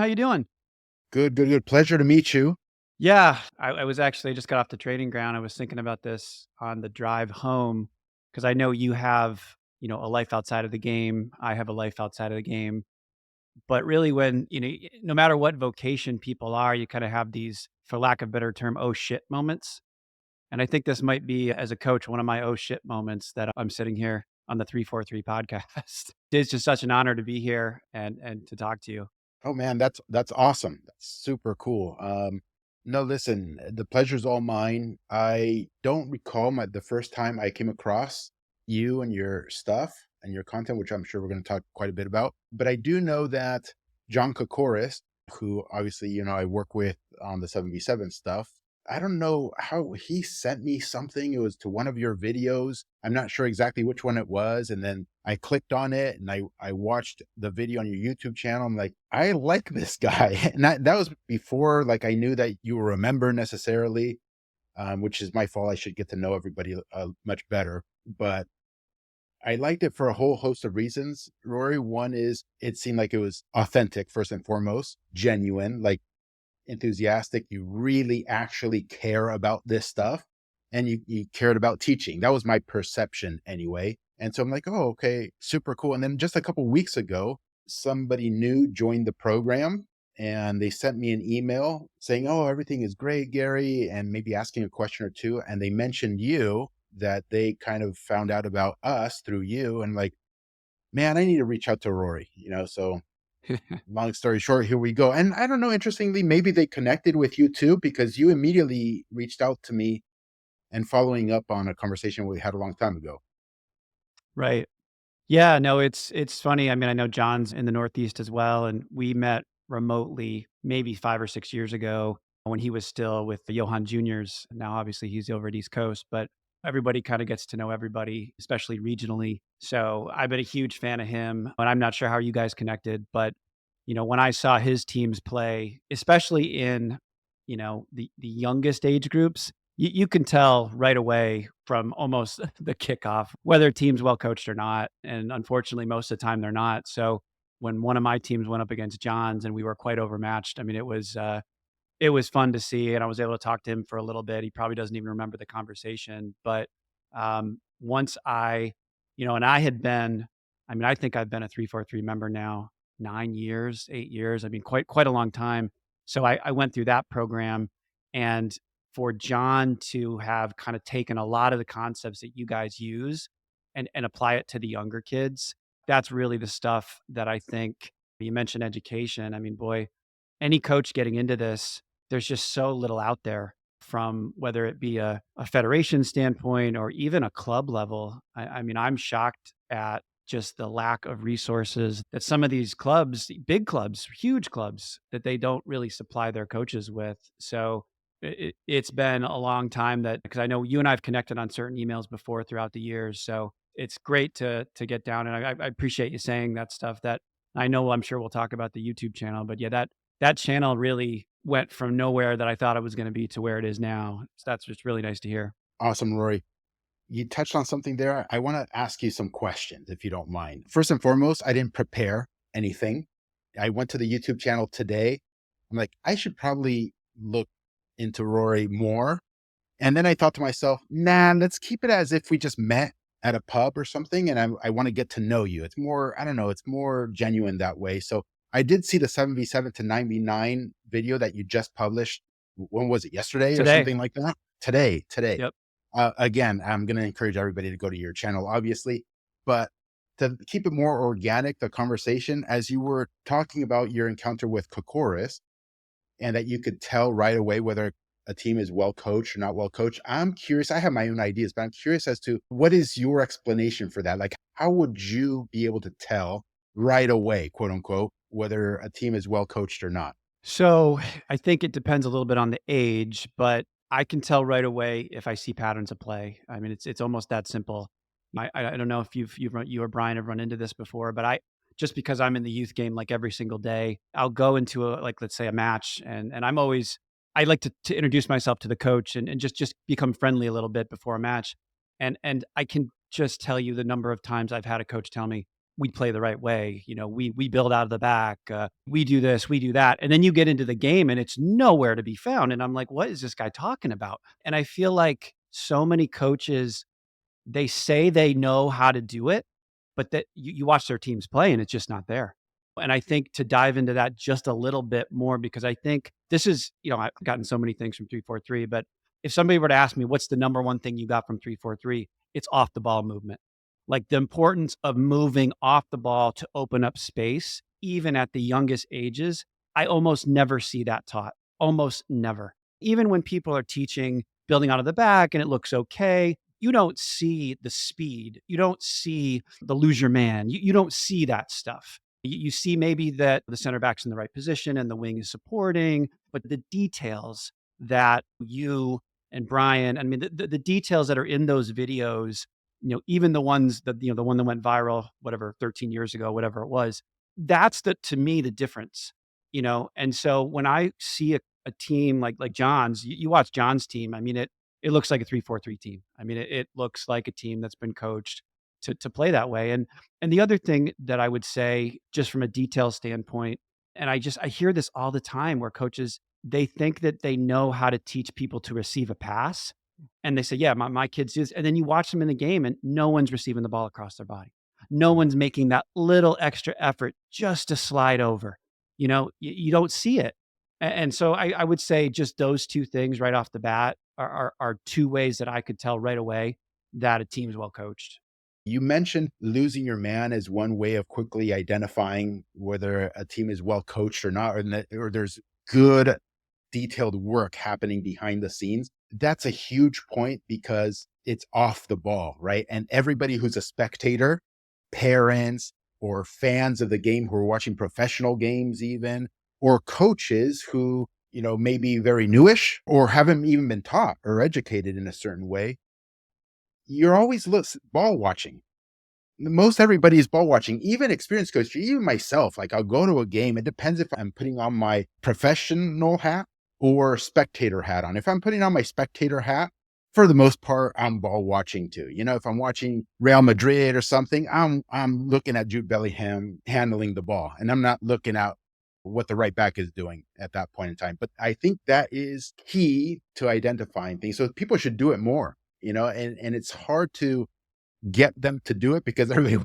How you doing? Good, good, good. Pleasure to meet you. Yeah, I was actually just got off the training ground. I was thinking about this on the drive home because I know you have, a life outside of the game. I have a life outside of the game. But really when, no matter what vocation people are, you kind of have these, for lack of a better term, oh shit moments. And I think this might be, as a coach, one of my oh shit moments that I'm sitting here on the 343 podcast. It's just such an honor to be here and to talk to you. Oh man, that's awesome. That's super cool. No, listen, the pleasure's all mine. I don't recall the first time I came across you and your stuff and your content, which I'm sure we're going to talk quite a bit about. But I do know that John Kokoris, who obviously I work with on the 7v7 stuff. I don't know how he sent me something. It was to one of your videos. I'm not sure exactly which one it was. And then I clicked on it and I watched the video on your YouTube channel. I'm like, I like this guy. And that was before like I knew that you were a member necessarily, which is my fault. I should get to know everybody much better. But I liked it for a whole host of reasons, Rory. One is it seemed like it was authentic, first and foremost, genuine, like enthusiastic. You really actually care about this stuff and you cared about teaching. That was my perception anyway. And so I'm like, oh, okay, super cool. And then just a couple weeks ago, somebody new joined the program and they sent me an email saying, oh, everything is great, Gary, and maybe asking a question or two. And they mentioned you, that they kind of found out about us through you, and like, man, I need to reach out to Rory. So long story short, here we go. And I don't know, interestingly, maybe they connected with you too, because you immediately reached out to me and following up on a conversation we had a long time ago. Right. Yeah, no, it's funny. I mean, I know John's in the Northeast as well, and we met remotely maybe 5 or 6 years ago when he was still with the Johan Juniors. Now, obviously, he's over at East Coast, but everybody kind of gets to know everybody, especially regionally. So I've been a huge fan of him, and I'm not sure how you guys connected, but when I saw his teams play, especially in the youngest age groups, you can tell right away from almost the kickoff whether a team's well coached or not, and unfortunately, most of the time they're not. So when one of my teams went up against John's and we were quite overmatched, I mean, it was fun to see, and I was able to talk to him for a little bit. He probably doesn't even remember the conversation, but once and I had been, I mean, I think I've been a 343 member now 9 years, 8 years. I mean, quite a long time. So I went through that program, and for John to have kind of taken a lot of the concepts that you guys use and apply it to the younger kids, that's really the stuff that I think. You mentioned education. I mean, boy, any coach getting into this, there's just so little out there, from whether it be a federation standpoint or even a club level. I mean, I'm shocked at just the lack of resources that some of these clubs, big clubs, huge clubs, that they don't really supply their coaches with. So it's been a long time, that because I know you and I have connected on certain emails before throughout the years. So it's great to get down, and I appreciate you saying that stuff. That I know, I'm sure we'll talk about the YouTube channel, but yeah, that channel really went from nowhere that I thought it was gonna be to where it is now. So that's just really nice to hear. Awesome, Rory. You touched on something there. I want to ask you some questions, if you don't mind. First and foremost, I didn't prepare anything. I went to the YouTube channel today. I'm like, I should probably look into Rory more. And then I thought to myself, nah, let's keep it as if we just met at a pub or something. And I want to get to know you. It's more, I don't know, it's more genuine that way. So I did see the 7v7 to 9v9 video that you just published. When was it? Yesterday or Today. something like that? Today. Yep. Again, I'm going to encourage everybody to go to your channel, obviously, but to keep it more organic, the conversation, as you were talking about your encounter with Kokoris, and that you could tell right away whether a team is well coached or not well coached. I'm curious. I have my own ideas, but I'm curious as to what is your explanation for that? Like, how would you be able to tell right away, quote unquote, whether a team is well coached or not? So I think it depends a little bit on the age, but I can tell right away if I see patterns of play. I mean, it's almost that simple. I don't know if you or Brian have run into this before, but I, just because I'm in the youth game like every single day, I'll go into a, like, let's say, a match, and I'm always, I like to introduce myself to the coach, and just become friendly a little bit before a match. And I can just tell you the number of times I've had a coach tell me, we play the right way. We build out of the back. We do this, we do that. And then you get into the game and it's nowhere to be found. And I'm like, what is this guy talking about? And I feel like so many coaches, they say they know how to do it, but that you watch their teams play and it's just not there. And I think to dive into that just a little bit more, because I think this is, I've gotten so many things from 3-4-3, but if somebody were to ask me, what's the number one thing you got from 3-4-3, it's off the ball movement. Like the importance of moving off the ball to open up space, even at the youngest ages. I almost never see that taught. Almost never. Even when people are teaching building out of the back and it looks okay, you don't see the speed. You don't see the lose your man. You don't see that stuff. You see maybe that the center back's in the right position and the wing is supporting, but the details that you and Brian, I mean, the details that are in those videos, even the ones that, the one that went viral, whatever, 13 years ago, whatever it was, that's to me, the difference. And so when I see a team like John's, you watch John's team. I mean, it looks like a 3-4-3 team. I mean, it looks like a team that's been coached to play that way. And the other thing that I would say, just from a detail standpoint, and I hear this all the time where coaches, they think that they know how to teach people to receive a pass. And they say, yeah, my kids do this. And then you watch them in the game and no one's receiving the ball across their body. No one's making that little extra effort just to slide over. You don't see it. And so I would say just those two things right off the bat are two ways that I could tell right away that a team is well coached. You mentioned losing your man as one way of quickly identifying whether a team is well coached or not, or there's good detailed work happening behind the scenes. That's a huge point because it's off the ball, right? And everybody who's a spectator, parents or fans of the game who are watching professional games, even, or coaches who, may be very newish or haven't even been taught or educated in a certain way, you're always ball watching. Most everybody is ball watching, even experienced coach, even myself. Like I'll go to a game. It depends if I'm putting on my professional hat or spectator hat on. If I'm putting on my spectator hat, for the most part, I'm ball watching too. If I'm watching Real Madrid or something, I'm looking at Jude Bellingham handling the ball, and I'm not looking at what the right back is doing at that point in time. But I think that is key to identifying things. So people should do it more, and it's hard to get them to do it because everybody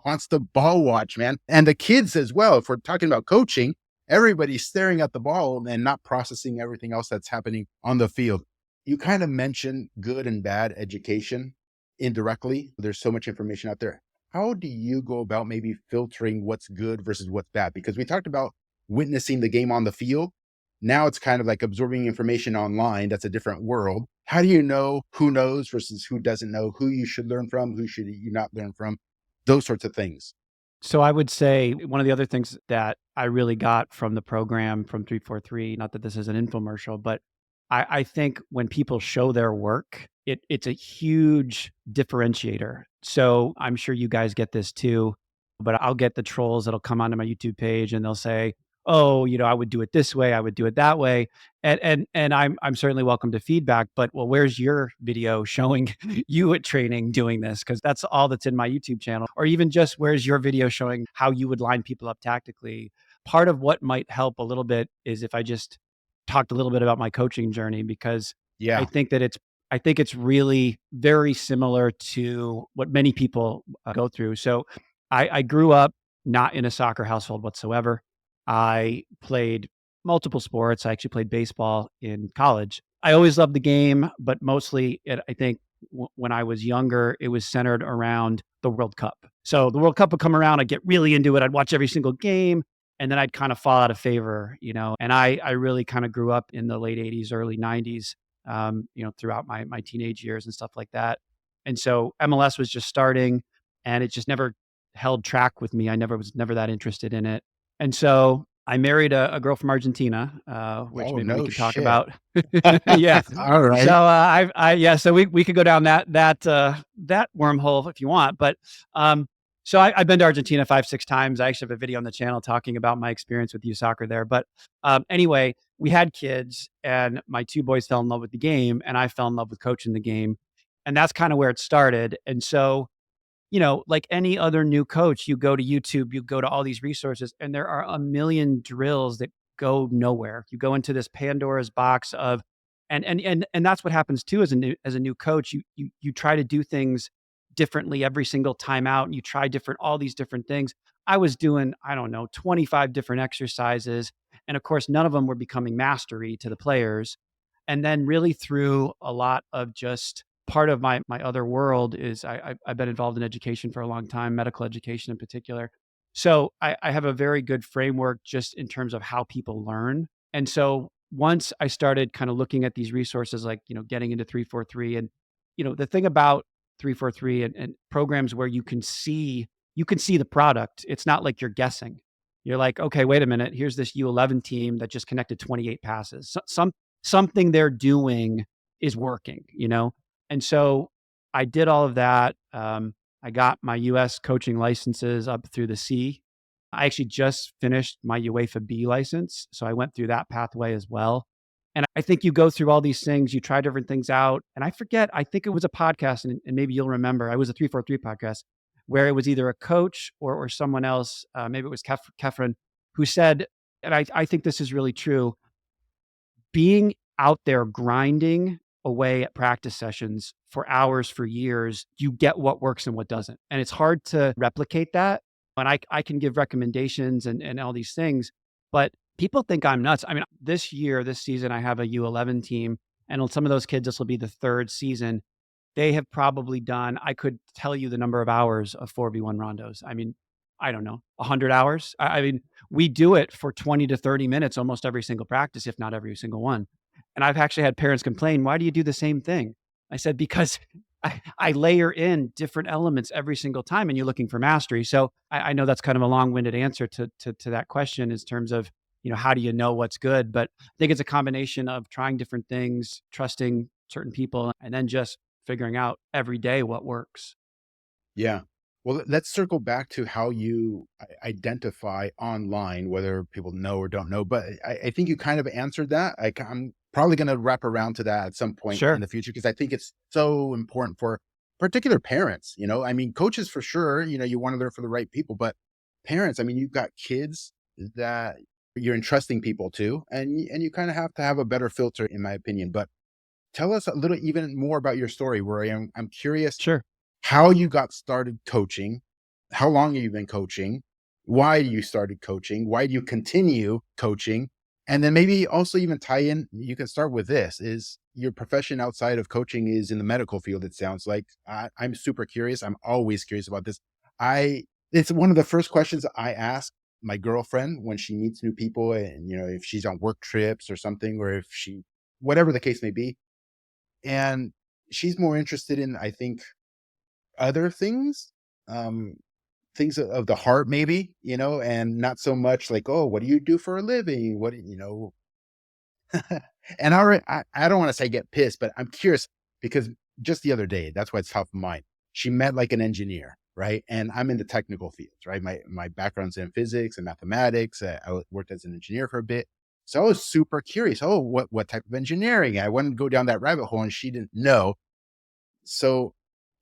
wants to ball watch, man. And the kids as well. If we're talking about coaching, everybody's staring at the ball and not processing everything else that's happening on the field. You kind of mentioned good and bad education indirectly. There's so much information out there. How do you go about maybe filtering what's good versus what's bad? Because we talked about witnessing the game on the field. Now it's kind of like absorbing information online. That's a different world. How do you know who knows versus who doesn't know, who you should learn from, who should you not learn from? Those sorts of things. So I would say one of the other things that I really got from the program from 343, not that this is an infomercial, but I think when people show their work, it's a huge differentiator. So I'm sure you guys get this too, but I'll get the trolls that'll come onto my YouTube page and they'll say, "Oh, I would do it this way, I would do it that way," and I'm certainly welcome to feedback. But well, where's your video showing you at training doing this? Because that's all that's in my YouTube channel. Or even just where's your video showing how you would line people up tactically? Part of what might help a little bit is if I just talked a little bit about my coaching journey, because I Yeah. think that it's really very similar to what many people go through. So I grew up not in a soccer household whatsoever. I played multiple sports. I actually played baseball in college. I always loved the game, but mostly I think when I was younger, it was centered around the World Cup. So the World Cup would come around, I'd get really into it. I'd watch every single game and then I'd kind of fall out of favor. And I really kind of grew up in the late 80s, early 90s, throughout my teenage years and stuff like that. And so MLS was just starting and it just never held track with me. I was never that interested in it. And so I married a girl from Argentina, which Oh, maybe we no could talk shit. about. Yeah. All So right. yeah. So we could go down that wormhole if you want. But so I've been to Argentina 5-6 times. I actually have a video on the channel talking about my experience with youth soccer there. But anyway, we had kids, and my two boys fell in love with the game, and I fell in love with coaching the game, and that's kind of where it started. And so like any other new coach, you go to YouTube, you go to all these resources, and there are a million drills that go nowhere. You go into this Pandora's box of, and that's what happens too as a new coach. You try to do things differently every single time out, and you try all these different things. I was doing, I don't know, 25 different exercises, and of course, none of them were becoming mastery to the players. And then really through a lot of just part of my other world is I've been involved in education for a long time, medical education in particular. So I have a very good framework just in terms of how people learn. And so once I started kind of looking at these resources, like, getting into 343, and, the thing about 343 and programs where you can see the product. It's not like you're guessing. You're like, okay, wait a minute. Here's this U11 team that just connected 28 passes. Something they're doing is working. And so I did all of that. I got my US coaching licenses up through the C. I actually just finished my UEFA B license. So I went through that pathway as well. And I think you go through all these things, you try different things out. And I forget, I think it was a podcast, and maybe you'll remember, I was a 343 podcast where it was either a coach or someone else, maybe it was Kefren, who said, and I think this is really true, being out there grinding away at practice sessions for hours, for years, you get what works and what doesn't. And it's hard to replicate that. And I can give recommendations and all these things, but people think I'm nuts. I mean, this season, I have a U11 team, and on some of those kids, this will be the third season. They have probably done, I could tell you the number of hours of 4v1 rondos. I mean, I don't know, 100 hours. I mean, we do it for 20 to 30 minutes almost every single practice, if not every single one. And I've actually had parents complain, why do you do the same thing? I said, because I layer in different elements every single time and you're looking for mastery. So I know that's kind of a long-winded answer to that question in terms of, how do you know what's good? But I think it's a combination of trying different things, trusting certain people, and then just figuring out every day what works. Yeah. Well, let's circle back to how you identify online, whether people know or don't know. But I think you kind of answered that. I'm probably going to wrap around to that at some point in Sure. the future because I think it's so important for particular parents. I mean, coaches for sure, you want to learn for the right people, but parents, I mean, you've got kids that you're entrusting people to, and you kind of have to have a better filter, in my opinion. But tell us a little even more about your story, where I'm curious Sure. how you got started coaching, how long have you been coaching, why you started coaching, why do you continue coaching, and then maybe also even tie in. You can start with this: is your profession outside of coaching is in the medical field? It sounds like I'm super curious. I'm always curious about this. I It's one of the first questions I ask my girlfriend when she meets new people, and if she's on work trips or something, or if she whatever the case may be, and she's more interested in, I think, other things, um, things of the heart maybe, and not so much like, "Oh, what do you do for a living? What do you know?" And I don't wanna say get pissed, but I'm curious because just the other day, that's why it's top of mind. She met like an engineer, right? And I'm in the technical fields, right? My background's in physics and mathematics. I worked as an engineer for a bit. So I was super curious. Oh, what type of engineering? I wanted to go down that rabbit hole and she didn't know. So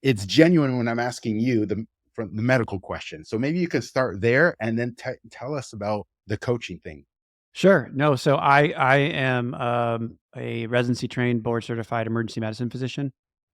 it's genuine when I'm asking you from the medical question. So maybe you can start there and then tell us about the coaching thing. Sure. No, so I am a residency trained, board certified emergency medicine physician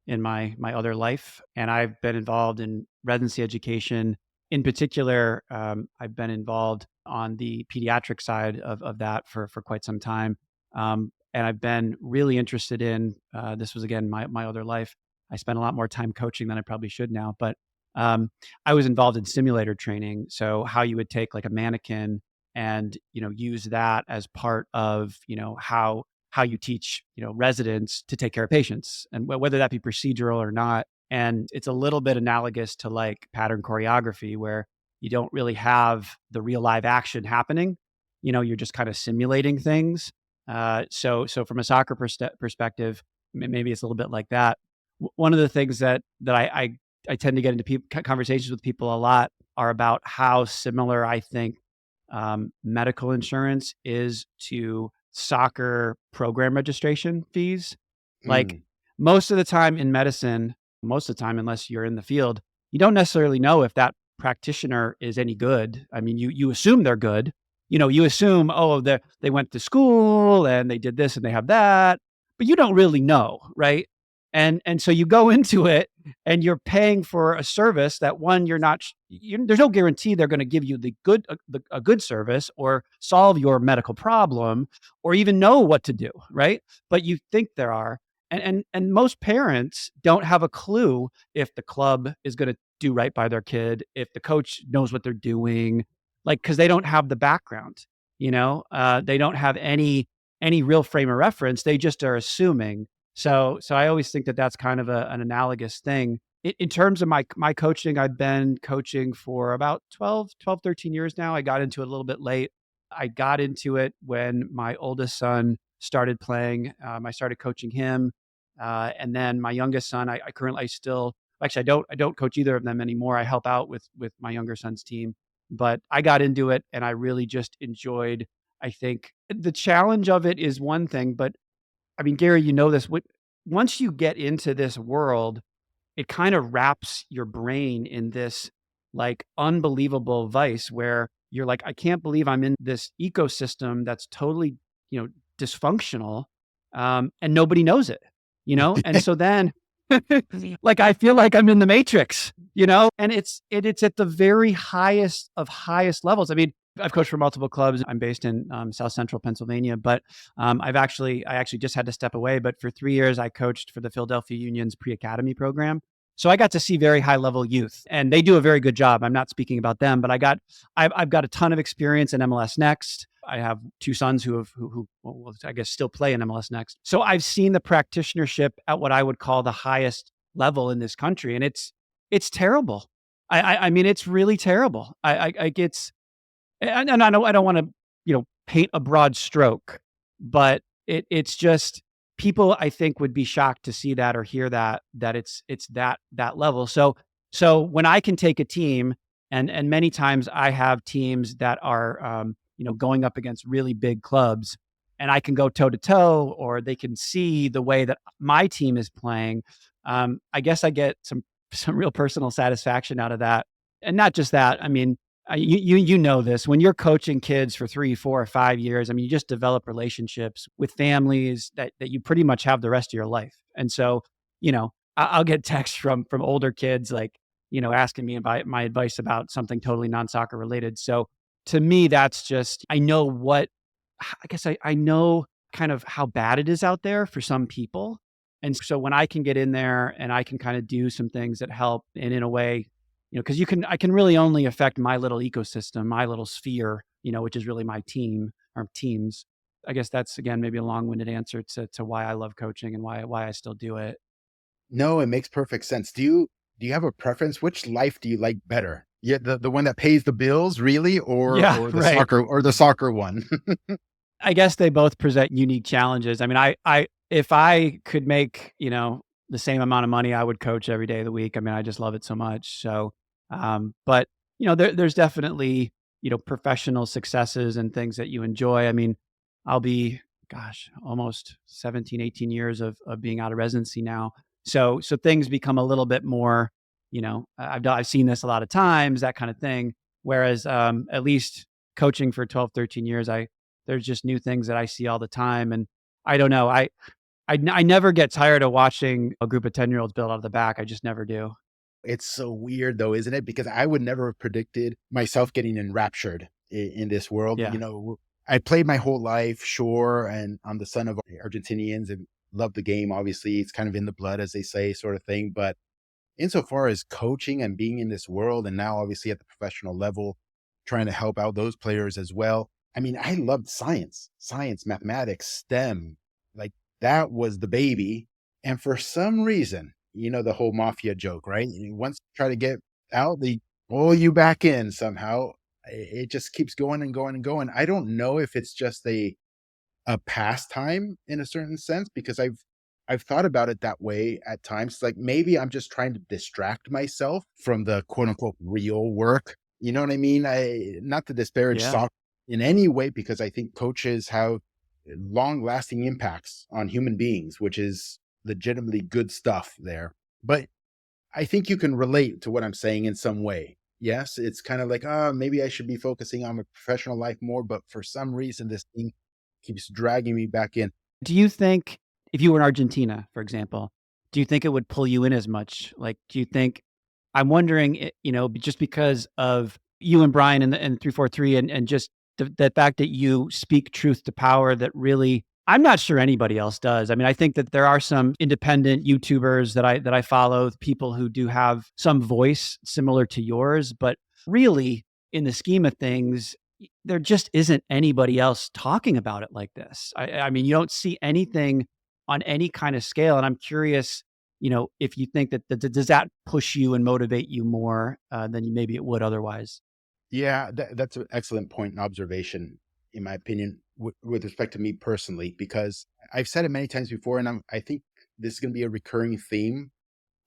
in my other life, and I've been involved in residency education. In particular, I've been involved on the pediatric side of that for quite some time, and I've been really interested in. This was again my other life. I spent a lot more time coaching than I probably should now, but um, I was involved in simulator training. So how you would take like a mannequin and use that as part of how you teach residents to take care of patients, and whether that be procedural or not. And it's a little bit analogous to like pattern choreography where you don't really have the real live action happening. You're just kind of simulating things. So from a soccer perspective, maybe it's a little bit like that. One of the things that I tend to get into conversations with people a lot are about how similar I think medical insurance is to soccer program registration fees. Like Mm, most of the time in medicine, most of the time, unless you're in the field, you don't necessarily know if that practitioner is any good. I mean, you assume they're good. You assume, oh, they went to school and they did this and they have that, but you don't really know, right? And so you go into it and you're paying for a service that, one, you're not there's no guarantee they're going to give you a good service or solve your medical problem or even know what to do, right? But you think there are. And most parents don't have a clue if the club is going to do right by their kid, if the coach knows what they're doing, like, because they don't have the background. They don't have any real frame of reference. They just are assuming. So I always think that that's kind of an analogous thing. In terms of my coaching, I've been coaching for about 13 years now. I got into it a little bit late. I got into it when my oldest son started playing. I started coaching him, and then my youngest son. I currently still actually I don't coach either of them anymore. I help out with my younger son's team, but I got into it and I really just enjoyed. I think the challenge of it is one thing, but I mean, Gary, you know this. Once you get into this world, it kind of wraps your brain in this like unbelievable vice where you're like, I can't believe I'm in this ecosystem that's totally, dysfunctional, and nobody knows it, And so then, like, I feel like I'm in the Matrix, and it's at the very highest of highest levels. I mean, I've coached for multiple clubs. I'm based in South Central Pennsylvania, but I actually just had to step away. But for 3 years, I coached for the Philadelphia Union's pre-academy program. So I got to see very high level youth, and they do a very good job. I'm not speaking about them, but I've got a ton of experience in MLS Next. I have two sons who well, I guess still play in MLS Next. So I've seen the practitionership at what I would call the highest level in this country, and it's terrible. I mean, it's really terrible. It's and I don't want to, paint a broad stroke, but it's just people I think would be shocked to see that or hear that it's that level. So when I can take a team and many times I have teams that are going up against really big clubs and I can go toe to toe or they can see the way that my team is playing. I guess I get some real personal satisfaction out of that. And not just that. I mean, you know this when you're coaching kids for 3, 4, or 5 years. I mean, you just develop relationships with families that you pretty much have the rest of your life. And so, I'll get texts from older kids like asking me about my advice about something totally non-soccer related. So to me, that's just I guess I know kind of how bad it is out there for some people. And so when I can get in there and I can kind of do some things that help and in a way, because I can really only affect my little ecosystem, my little sphere, which is really my team or teams. I guess that's again maybe a long-winded answer to why I love coaching and why I still do it. No, it makes perfect sense. Do you have a preference? Which life do you like better? Yeah, the one that pays the bills, really, or Yeah, or the right. soccer one? I guess they both present unique challenges. I mean, I if I could make, the same amount of money, I would coach every day of the week. I mean, I just love it so much. So, but there's definitely, professional successes and things that you enjoy. I mean, I'll be, gosh, almost 17, 18 years of being out of residency now. So things become a little bit more, I've seen this a lot of times, that kind of thing. Whereas, at least coaching for 12, 13 years, there's just new things that I see all the time. And I don't know. I never get tired of watching a group of 10-year-olds build out of the back. I just never do. It's so weird though, isn't it? Because I would never have predicted myself getting enraptured in this world. Yeah. I played my whole life, sure, and I'm the son of Argentinians and love the game. Obviously, it's kind of in the blood, as they say, sort of thing. But insofar as coaching and being in this world, and now obviously at the professional level, trying to help out those players as well. I mean, I loved science, mathematics, STEM. Like that was the baby. And for some reason, the whole mafia joke, right? Once you try to get out, they pull you back in somehow. It just keeps going and going and going. I don't know if it's just a pastime in a certain sense because I've thought about it that way at times. Like maybe I'm just trying to distract myself from the quote unquote real work. You know what I mean? I not to disparage Yeah. soccer in any way because I think coaches have long lasting impacts on human beings, which is legitimately good stuff there. But I think you can relate to what I'm saying in some way. Yes, it's kind of like, oh, maybe I should be focusing on my professional life more, but for some reason, this thing keeps dragging me back in. Do you think if you were in Argentina, for example, do you think it would pull you in as much? Like, do you think I'm wondering, just because of you and Brian and 343 and just the fact that you speak truth to power that really I'm not sure anybody else does. I mean, I think that there are some independent YouTubers that I follow, people who do have some voice similar to yours, but really in the scheme of things, there just isn't anybody else talking about it like this. I mean, you don't see anything on any kind of scale, and I'm curious, if you think that does that push you and motivate you more than maybe it would otherwise? Yeah, that's an excellent point and observation, in my opinion, with respect to me personally, because I've said it many times before, and I think this is going to be a recurring theme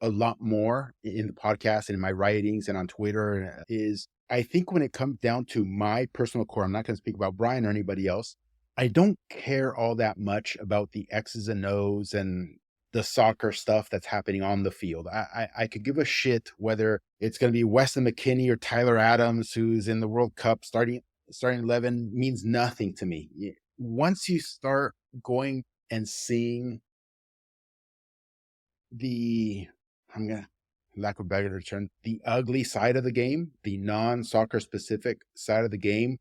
a lot more in the podcast and in my writings and on Twitter is I think when it comes down to my personal core, I'm not going to speak about Brian or anybody else. I don't care all that much about the X's and O's and the soccer stuff that's happening on the field. I could give a shit whether it's going to be Weston McKennie or Tyler Adams who's in the World Cup starting 11 means nothing to me. Once you start going and seeing the I'm gonna lack of a better term, the ugly side of the game, the non-soccer specific side of the game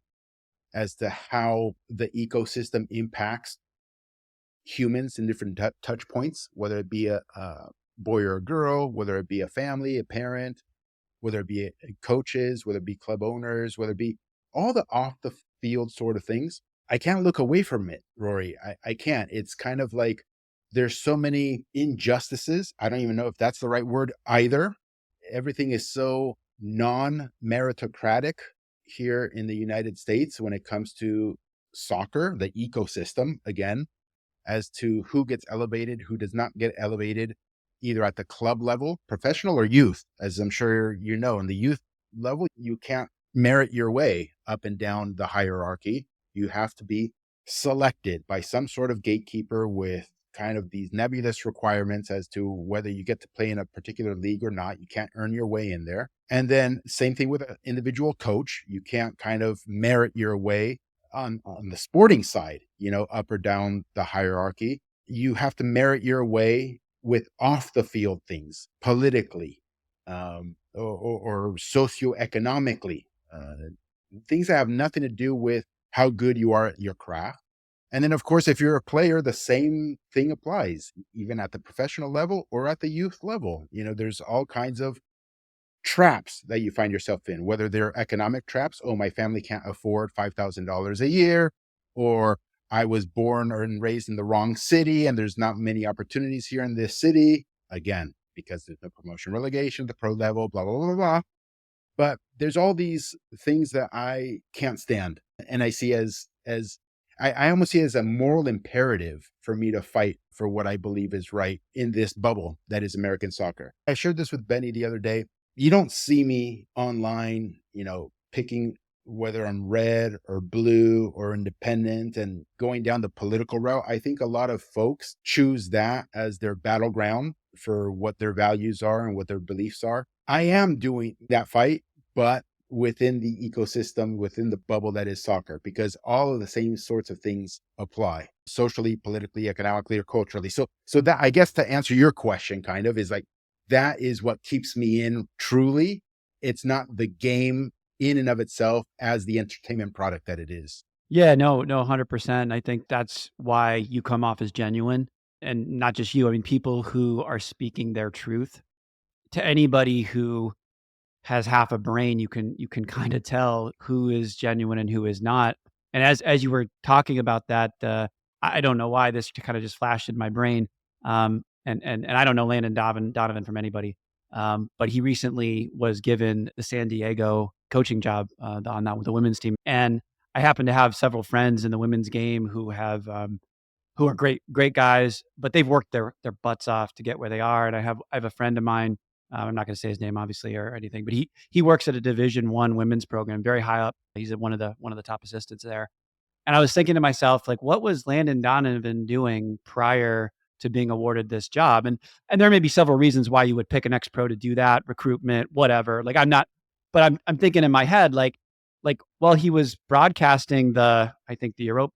as to how the ecosystem impacts humans in different touch points, whether it be a boy or a girl, whether it be a family, a parent, whether it be coaches, whether it be club owners, whether it be all the off the field sort of things. I can't look away from it, Rory. I can't. It's kind of like there's so many injustices. I don't even know if that's the right word either. Everything is so non meritocratic here in the United States when it comes to soccer, the ecosystem, again, as to who gets elevated, who does not get elevated, either at the club level, professional or youth, as I'm sure you know. In the youth level, you can't merit your way up and down the hierarchy. You have to be selected by some sort of gatekeeper with kind of these nebulous requirements as to whether you get to play in a particular league or not. You can't earn your way in there. And then same thing with an individual coach. You can't kind of merit your way on the sporting side, up or down the hierarchy. You have to merit your way with off the field things politically, or socioeconomically, things that have nothing to do with how good you are at your craft. And then, of course, if you're a player, the same thing applies, even at the professional level or at the youth level. There's all kinds of traps that you find yourself in, whether they're economic traps. Oh, my family can't afford $5,000 a year, or I was born or raised in the wrong city and there's not many opportunities here in this city. Again, because there's no promotion relegation, the pro level, blah, blah, blah, blah. But there's all these things that I can't stand. And I see I almost see it as a moral imperative for me to fight for what I believe is right in this bubble that is American soccer. I shared this with Benny the other day. You don't see me online, picking whether I'm red or blue or independent and going down the political route. I think a lot of folks choose that as their battleground for what their values are and what their beliefs are. I am doing that fight, but within the ecosystem, within the bubble that is soccer, because all of the same sorts of things apply socially, politically, economically, or culturally. So that, I guess, to answer your question kind of is like, that is what keeps me in truly. It's not the game in and of itself as the entertainment product that it is. Yeah, no, 100%. I think that's why you come off as genuine and not just you. I mean, people who are speaking their truth to anybody who has half a brain, you can kind of tell who is genuine and who is not. And as you were talking about that, I don't know why this kind of just flashed in my brain. And I don't know Landon Donovan from anybody, but he recently was given the San Diego coaching job on that with the women's team. And I happen to have several friends in the women's game who are great guys, but they've worked their butts off to get where they are. And I have a friend of mine. I'm not going to say his name, obviously, or anything, but he works at a Division 1 women's program, very high up. He's at one of the top assistants there. And I was thinking to myself, like, what was Landon Donovan doing prior to being awarded this job. And there may be several reasons why you would pick an ex-pro to do that, recruitment, whatever. Like I'm not, but I'm thinking in my head, like while he was broadcasting I think the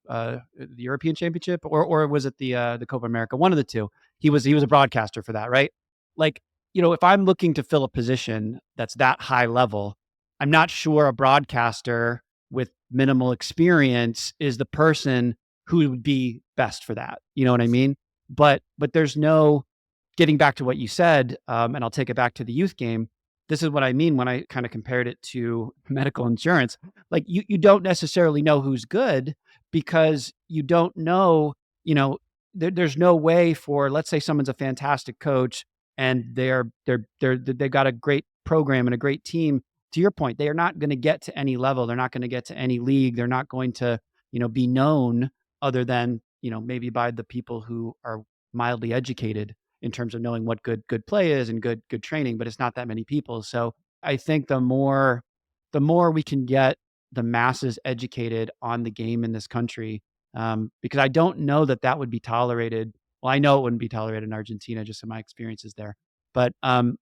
European Championship, or was it the Copa America, one of the two. He was a broadcaster for that, right? Like, if I'm looking to fill a position that's that high level, I'm not sure a broadcaster with minimal experience is the person who would be best for that. You know what I mean? But there's no getting back to what you said, and I'll take it back to the youth game. This is what I mean when I kind of compared it to medical insurance. Like you don't necessarily know who's good because you don't know, there's no way for, let's say someone's a fantastic coach and they've got a great program and a great team. To your point, they are not going to get to any level. They're not going to get to any league. They're not going to, be known other than, maybe by the people who are mildly educated in terms of knowing what good play is and good training, but it's not that many people. So I think the more we can get the masses educated on the game in this country, because I don't know that would be tolerated. Well, I know it wouldn't be tolerated in Argentina, just in my experiences there. But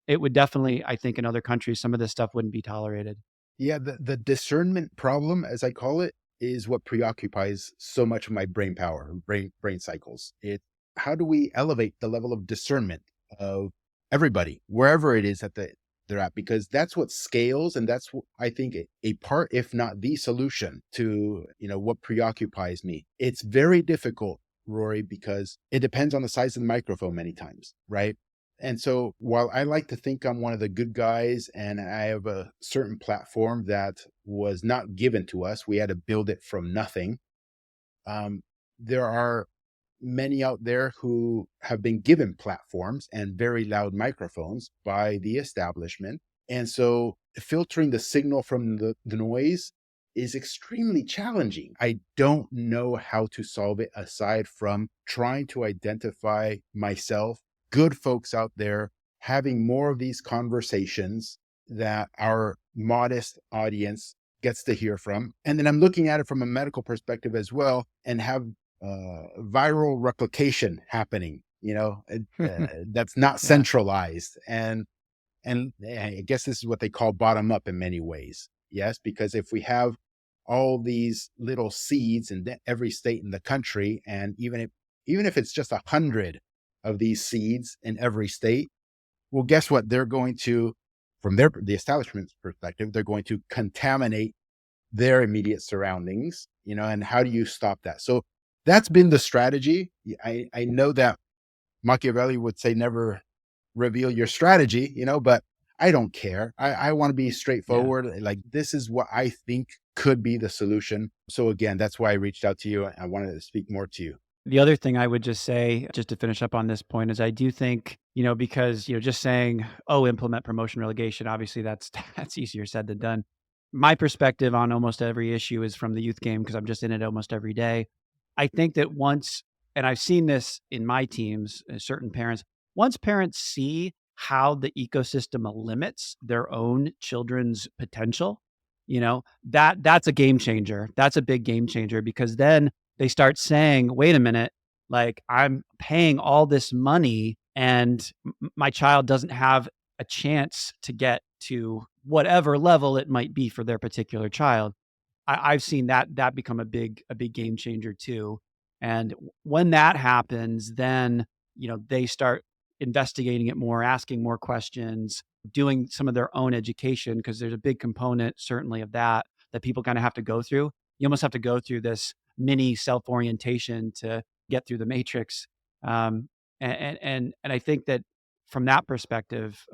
it would definitely, I think, in other countries, some of this stuff wouldn't be tolerated. Yeah, the discernment problem, as I call it, is what preoccupies so much of my brain power, brain cycles. How do we elevate the level of discernment of everybody, wherever it is that they're at? Because that's what scales, and that's what I think a part, if not the solution to what preoccupies me. It's very difficult, Rory, because it depends on the size of the microphone many times, right? And so while I like to think I'm one of the good guys and I have a certain platform that was not given to us, we had to build it from nothing. There are many out there who have been given platforms and very loud microphones by the establishment. And so filtering the signal from the noise is extremely challenging. I don't know how to solve it aside from trying to identify myself, good folks out there, having more of these conversations that our modest audience gets to hear from. And then I'm looking at it from a medical perspective as well, and have viral replication happening, that's not Yeah. centralized. And I guess this is what they call bottom up in many ways. Yes, because if we have all these little seeds in every state in the country, and even if it's just 100 of these seeds in every state, well, guess what? They're going to, from the establishment's perspective, they're going to contaminate their immediate surroundings, and how do you stop that? So that's been the strategy. I know that Machiavelli would say never reveal your strategy, but I don't care. I want to be Yeah. straightforward. Like, this is what I think could be the solution. So again, that's why I reached out to you. I wanted to speak more to you. The other thing I would just say, just to finish up on this point, is I do think, because, just saying, oh, implement promotion relegation, obviously that's that's easier said than done. My perspective on almost every issue is from the youth game because I'm just in it almost every day. I think that once, and I've seen this in my teams, certain parents, once parents see how the ecosystem limits their own children's potential, that's a game changer. That's a big game changer because then they start saying, wait a minute, like I'm paying all this money and my child doesn't have a chance to get to whatever level it might be for their particular child. I've seen that become a big game changer too. And when that happens, then they start investigating it more, asking more questions, doing some of their own education because there's a big component certainly of that people kind of have to go through. You almost have to go through this mini self orientation to get through the matrix. And I think that from that perspective,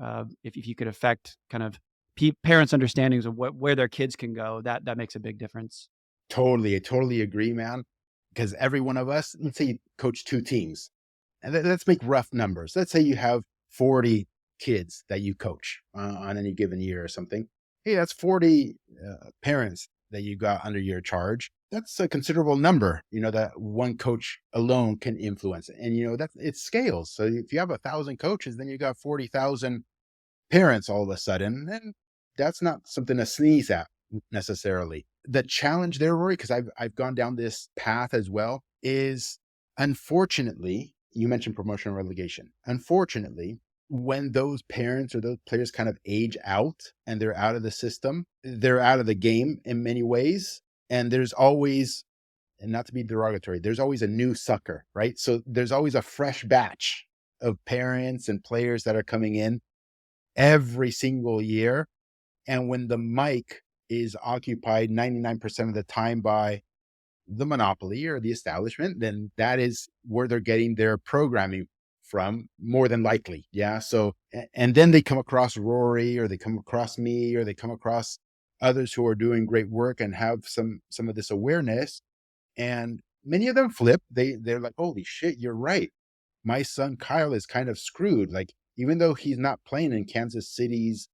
if you could affect kind of parents' understandings of where their kids can go, that makes a big difference. Totally. I totally agree, man. Because every one of us, let's say you coach two teams, and let's make rough numbers. Let's say you have 40 kids that you coach on any given year or something. Hey, that's 40 parents that you got under your charge. That's a considerable number, that one coach alone can influence. And, that it scales. So if you have 1,000 coaches, then you got 40,000 parents all of a sudden, then that's not something to sneeze at necessarily. The challenge there, Rory, because I've gone down this path as well, is unfortunately you mentioned promotion and relegation. Unfortunately, when those parents or those players kind of age out and they're out of the system, they're out of the game in many ways. And there's always, and not to be derogatory, there's always a new sucker, right? So there's always a fresh batch of parents and players that are coming in every single year. And when the mic is occupied 99% of the time by the monopoly or the establishment, then that is where they're getting their programming from, more than likely. Yeah. So, and then they come across Rory, or they come across me, or they come across others who are doing great work and have some of this awareness. And many of them flip. They're like, holy shit, you're right. My son Kyle is kind of screwed. Like, even though he's not playing in Kansas City's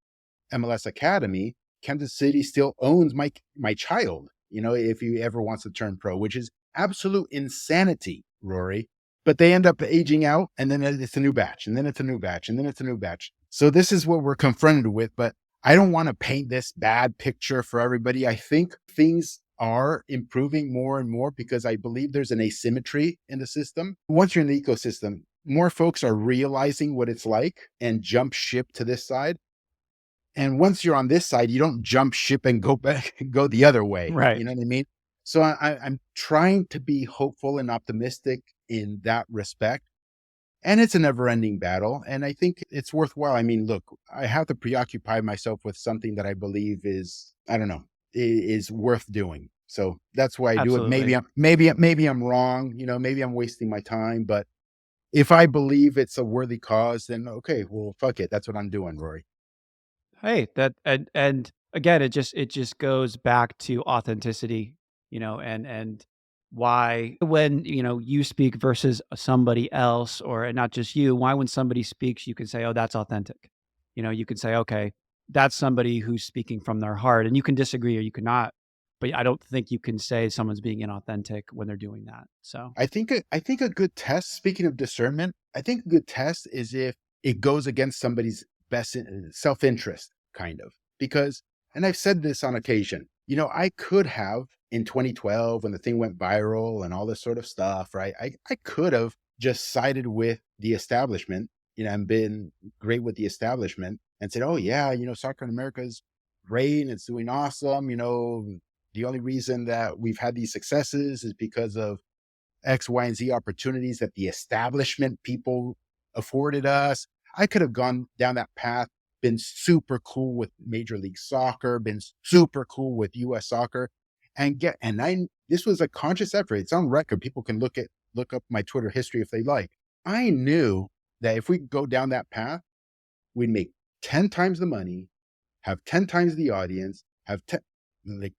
MLS Academy, Kansas City still owns my child, if he ever wants to turn pro, which is absolute insanity, Rory. But they end up aging out, and then it's a new batch, and then it's a new batch, and then it's a new batch. So this is what we're confronted with. But I don't want to paint this bad picture for everybody. I think things are improving more and more because I believe there's an asymmetry in the system. Once you're in the ecosystem, more folks are realizing what it's like and jump ship to this side. And once you're on this side, you don't jump ship and go back and go the other way. Right. You know what I mean? So I'm trying to be hopeful and optimistic in that respect. And it's a never ending battle. And I think it's worthwhile. I mean, look, I have to preoccupy myself with something that I believe is, I don't know, is worth doing. So that's why I do it. Absolutely. Maybe I'm wrong. Maybe I'm wasting my time. But if I believe it's a worthy cause, then okay, well, fuck it. That's what I'm doing, Rory. Hey, that and again, it just goes back to authenticity, and why when, you speak versus somebody else, or and not just you, why when somebody speaks, you can say, "Oh, that's authentic." You can say, "Okay, that's somebody who's speaking from their heart," and you can disagree or you cannot, but I don't think you can say someone's being inauthentic when they're doing that. So, I think a good test, speaking of discernment, I think a good test is if it goes against somebody's self-interest, kind of. Because, and I've said this on occasion, I could have in 2012 when the thing went viral and all this sort of stuff, right? I could have just sided with the establishment, and been great with the establishment and said, oh yeah, soccer in America is great and it's doing awesome. The only reason that we've had these successes is because of X, Y, and Z opportunities that the establishment people afforded us. I could have gone down that path, been super cool with Major League Soccer, been super cool with US Soccer, this was a conscious effort. It's on record. People can look up my Twitter history if they like. I knew that if we go down that path, we'd make 10 times the money, have 10 times the audience, have 10, like,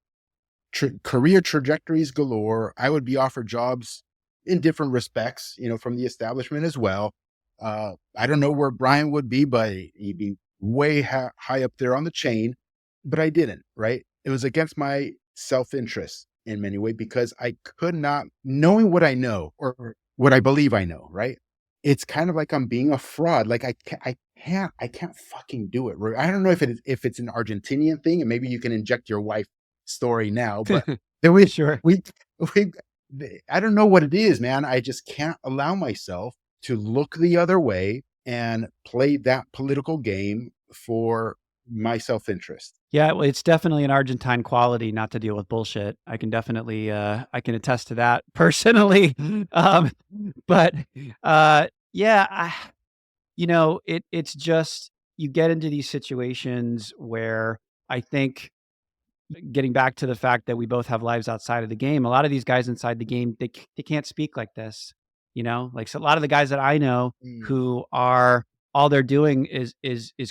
career trajectories galore. I would be offered jobs in different respects, from the establishment as well. I don't know where Brian would be, but he'd be way high up there on the chain. But I didn't, right? It was against my self-interest in many ways because I could not, knowing what I know or what I believe I know, right? It's kind of like I'm being a fraud. Like I can't fucking do it. I don't know if it's an Argentinian thing, and maybe you can inject your wife story now, but there sure. we we I don't know what it is, man. I just can't allow myself to look the other way and play that political game for my self-interest. Yeah, well, it's definitely an Argentine quality not to deal with bullshit. I can definitely, I can attest to that personally. Um, but, yeah, it's just you get into these situations where I think getting back to the fact that we both have lives outside of the game, a lot of these guys inside the game, they can't speak like this, like so a lot of the guys that I know Mm, who are all they're doing is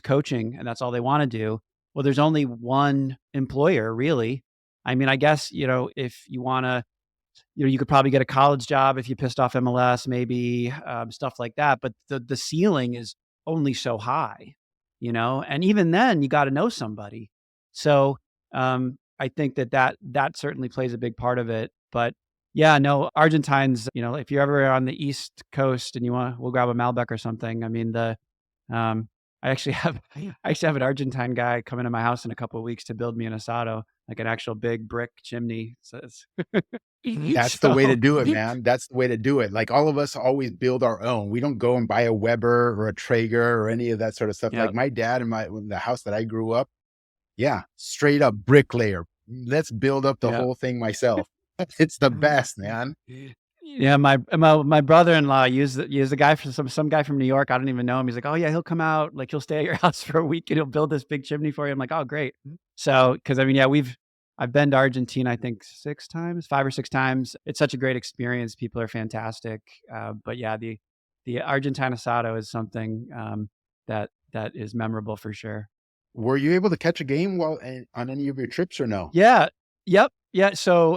coaching and that's all they want to do. Well, there's only one employer really. I mean, I guess, if you want to, you could probably get a college job if you pissed off MLS, maybe stuff like that. But the ceiling is only so high, and even then you got to know somebody. So I think that certainly plays a big part of it. But yeah, no, Argentines, if you're ever on the East Coast and we'll grab a Malbec or something. I mean, um, I actually have an Argentine guy coming to my house in a couple of weeks to build me an asado, like an actual big brick chimney. So it's That's the way to so do it, man. That's the way to do it. Like all of us always build our own. We don't go and buy a Weber or a Traeger or any of that sort of stuff. yeah, Like my dad and the house that I grew up, yeah, straight up bricklayer. Let's build up the yeah. whole thing myself. It's the best, man. Yeah, my brother-in-law used a guy from some guy from New York. I don't even know him. He's like, "Oh yeah, he'll come out, like he'll stay at your house for a week and he'll build this big chimney for you." I'm like, "Oh, great." So, because I mean, yeah, I've been to Argentina, I think 6 times, 5 or 6 times. It's such a great experience. People are fantastic. But yeah, the Argentine asado is something that is memorable for sure. Were you able to catch a game on any of your trips or no? Yeah. Yep. Yeah. So,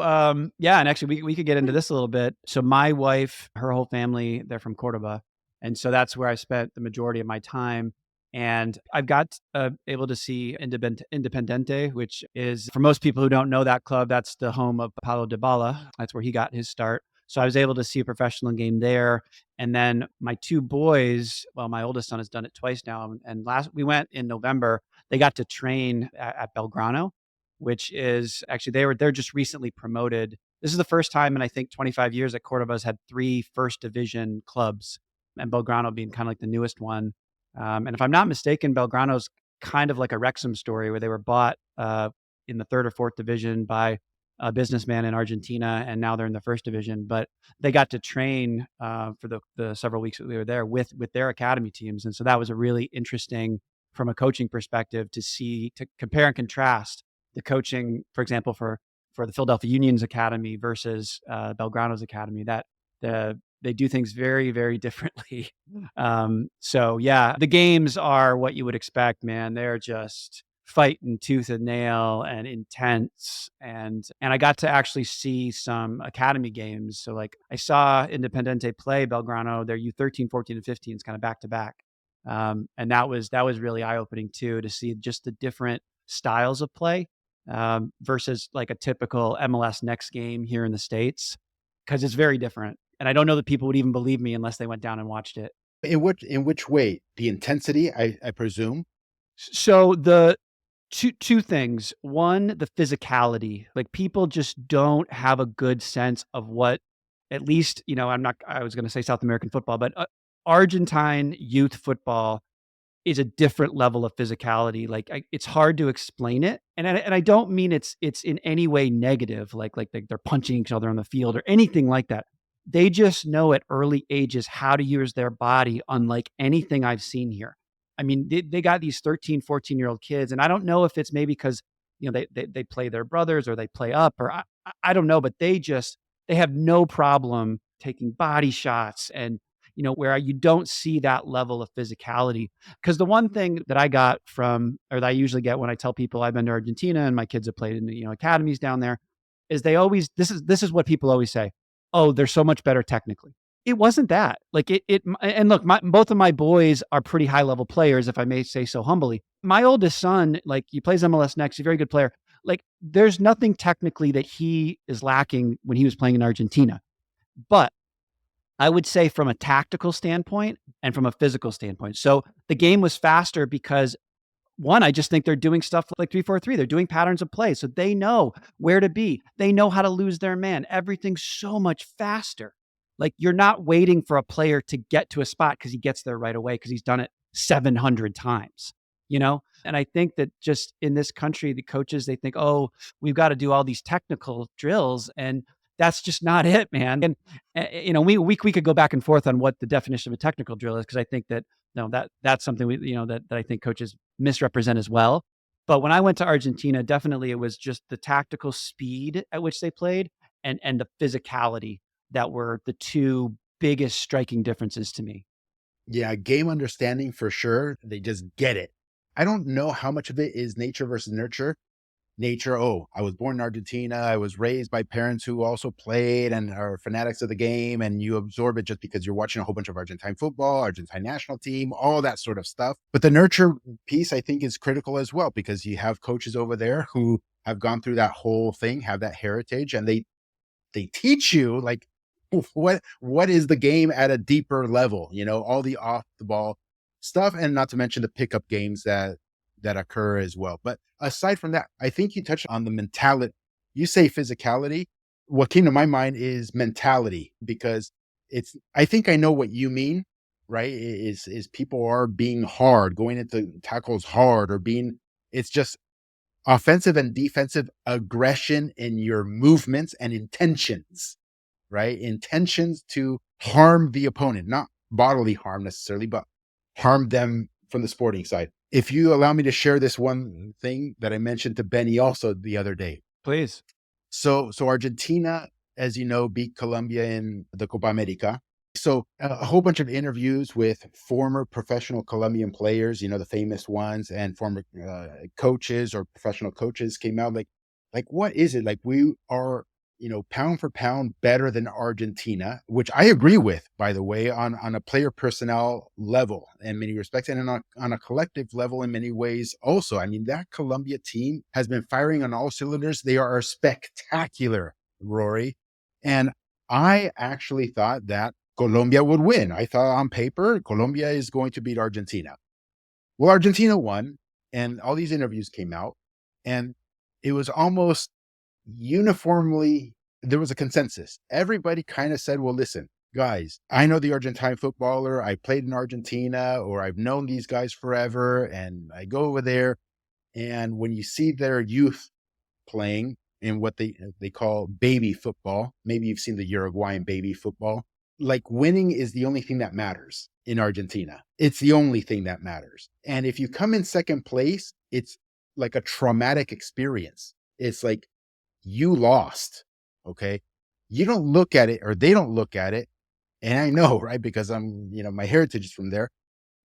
yeah, and actually, we could get into this a little bit. So, my wife, her whole family, they're from Cordoba, and so that's where I spent the majority of my time. And I've got able to see Independiente, which is for most people who don't know that club, that's the home of Paulo Dybala. That's where he got his start. So I was able to see a professional game there. And then my two boys, well, my oldest son has done it twice now. And last we went in November, they got to train at Belgrano, which is actually they're just recently promoted. This is the first time in I think 25 years that Cordoba's had 3 first division clubs, and Belgrano being kind of like the newest one. And if I'm not mistaken, Belgrano's kind of like a Wrexham story where they were bought in the third or fourth division by a businessman in Argentina, and now they're in the first division. But they got to train for the several weeks that we were there with their academy teams, and so that was a really interesting from a coaching perspective to compare and contrast the coaching, for example, for the Philadelphia Union's academy versus Belgrano's academy. That they do things very, very differently. So yeah, the games are what you would expect, man. They're just fighting tooth and nail and intense. And I got to actually see some academy games. So like I saw Independiente play Belgrano, their U13, 14, and 15s kind of back to back. And that was really eye opening too, to see just the different styles of play versus like a typical MLS next game here in the States, because it's very different. And I don't know that people would even believe me unless they went down and watched it. In which way? The intensity, I presume. So the two things. One, the physicality. Like people just don't have a good sense of what, at least, I was going to say South American football, but Argentine youth football is a different level of physicality. Like it's hard to explain it, and I don't mean it's in any way negative. Like they're punching each other on the field or anything like that. They just know at early ages how to use their body, unlike anything I've seen here. I mean, they got these 13, 14-year-old kids, and I don't know if it's maybe because they play their brothers or they play up, or I don't know, but they have no problem taking body shots, and where you don't see that level of physicality. Because the one thing that I got from, or that I usually get when I tell people I've been to Argentina and my kids have played in academies down there, is they always this is what people always say: "Oh, they're so much better technically." It wasn't that. Like and look, both of my boys are pretty high level players, if I may say so humbly. My oldest son, like he plays MLS next, he's a very good player. Like there's nothing technically that he is lacking when he was playing in Argentina, but I would say from a tactical standpoint and from a physical standpoint. So the game was faster because one, I just think they're doing stuff like 3-4-3. They're doing patterns of play. So they know where to be. They know how to lose their man. Everything's so much faster. Like you're not waiting for a player to get to a spot because he gets there right away because he's done it 700 times. And I think that just in this country, the coaches, they think, oh, we've got to do all these technical drills. And that's just not it, man. And we could go back and forth on what the definition of a technical drill is, because I think that that's something that I think coaches misrepresent as well. But when I went to Argentina, definitely it was just the tactical speed at which they played and the physicality that were the two biggest striking differences to me. Yeah, game understanding for sure. They just get it. I don't know how much of it is nature versus nurture. Nature, oh, I was born in Argentina. I was raised by parents who also played and are fanatics of the game, and you absorb it just because you're watching a whole bunch of Argentine football, Argentine national team, all that sort of stuff. But the nurture piece, I think, is critical as well, because you have coaches over there who have gone through that whole thing, have that heritage, and they teach you like what is the game at a deeper level, all the off the ball stuff, and not to mention the pickup games that occur as well. But aside from that, I think you touched on the mentality. You say physicality. What came to my mind is mentality, because it's, I think I know what you mean, right? Is people are being hard, going into tackles hard, or being, it's just offensive and defensive aggression in your movements and intentions, right? Intentions to harm the opponent, not bodily harm necessarily, but harm them from the sporting side. If you allow me to share this one thing that I mentioned to Benny also the other day. Please. So Argentina, as you know, beat Colombia in the Copa America. So a whole bunch of interviews with former professional Colombian players, you know, the famous ones, and former coaches or professional coaches came out like, what is it? Like, we are, you know, pound for pound better than Argentina, which I agree with, by the way, on a player personnel level in many respects, and on a collective level in many ways also. I mean, that Colombia team has been firing on all cylinders. They are spectacular, Rory. And I actually thought that Colombia would win. I thought on paper, Colombia is going to beat Argentina. Well, Argentina won, and all these interviews came out, and it was almost uniformly, there was a consensus. Everybody kind of said, well, listen, guys, I know the Argentine footballer. I played in Argentina, or I've known these guys forever, and I go over there, and when you see their youth playing in what they call baby football. Maybe you've seen the Uruguayan baby football. Like, winning is the only thing that matters in Argentina. It's the only thing that matters. And if you come in second place, it's like a traumatic experience. It's like you lost. Okay. You don't look at it, or they don't look at it. And I know, right? Because I'm, you know, my heritage is from there.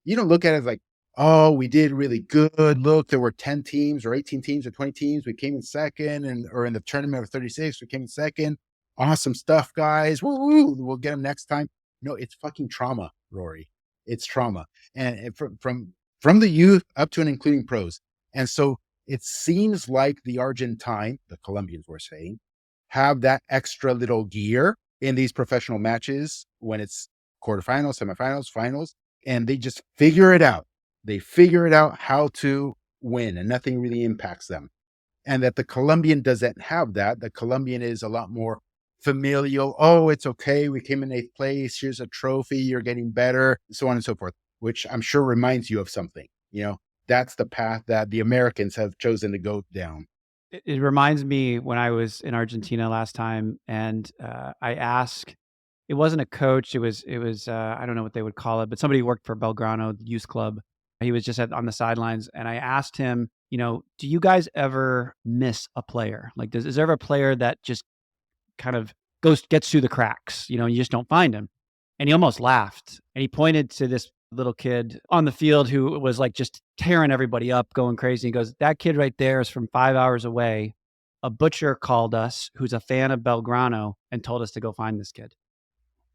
You don't look at it like, oh, we did really good. Look, there were 10 teams or 18 teams or 20 teams. We came in second, and or in the tournament of 36, we came in second. Awesome stuff, guys. Woo, we'll get them next time. No, it's fucking trauma, Rory. It's trauma. And from the youth up to and including pros. And so it seems like the Argentine, the Colombians were saying, have that extra little gear in these professional matches when it's quarterfinals, semifinals, finals, and they just figure it out. They figure it out how to win, and nothing really impacts them. And that the Colombian doesn't have that. The Colombian is a lot more familial. Oh, it's okay. We came in eighth place. Here's a trophy. You're getting better, so on and so forth, which I'm sure reminds you of something. You know, that's the path that the Americans have chosen to go down. It reminds me when I was in Argentina last time, and I asked. It wasn't a coach. It was I don't know what they would call it, but somebody who worked for Belgrano the youth club. He was just on the sidelines, and I asked him, you know, do you guys ever miss a player? Like, is there ever a player that just kind of gets through the cracks, you know, and you just don't find him? And he almost laughed, and he pointed to this little kid on the field who was like just tearing everybody up, going crazy. He goes, that kid right there is from 5 hours away. A butcher called us who's a fan of Belgrano and told us to go find this kid.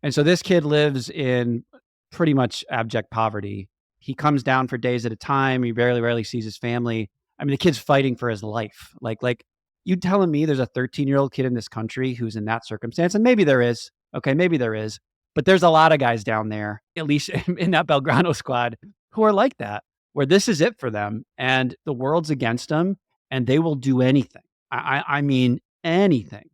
And so this kid lives in pretty much abject poverty. He comes down for days at a time. He rarely sees his family. I mean, the kid's fighting for his life. Like you telling me there's a 13-year-old kid in this country who's in that circumstance? And maybe there is. Okay, maybe there is. But there's a lot of guys down there, at least in that Belgrano squad, who are like that, where this is it for them, and the world's against them, and they will do anything. I mean anything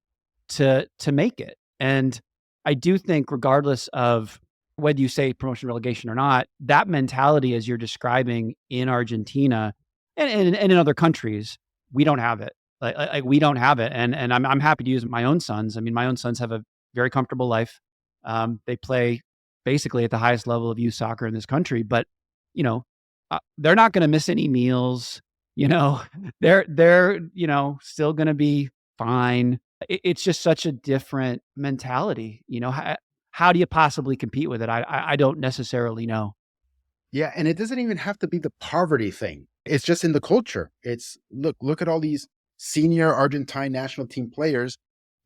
to make it. And I do think, regardless of whether you say promotion relegation or not, that mentality, as you're describing in Argentina and in other countries, we don't have it. Like we don't have it. And I'm happy to use my own sons. I mean, my own sons have a very comfortable life. They play basically at the highest level of youth soccer in this country, but you know, they're not going to miss any meals. You know, they're you know, still going to be fine. It's just such a different mentality. You know, how do you possibly compete with it? I don't necessarily know. Yeah, and it doesn't even have to be the poverty thing. It's just in the culture. It's, look at all these senior Argentine national team players.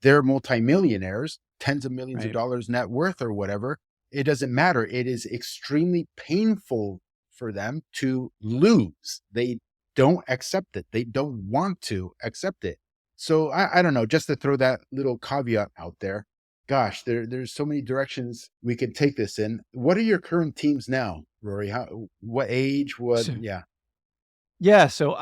They're multimillionaires, tens of millions of Right. dollars net worth or whatever. It doesn't matter. It is extremely painful for them to lose. They don't accept it. They don't want to accept it. So I don't know, just to throw that little caveat out there. Gosh, there's so many directions we could take this in. What are your current teams now, Rory? What age? What? So Yeah. yeah, so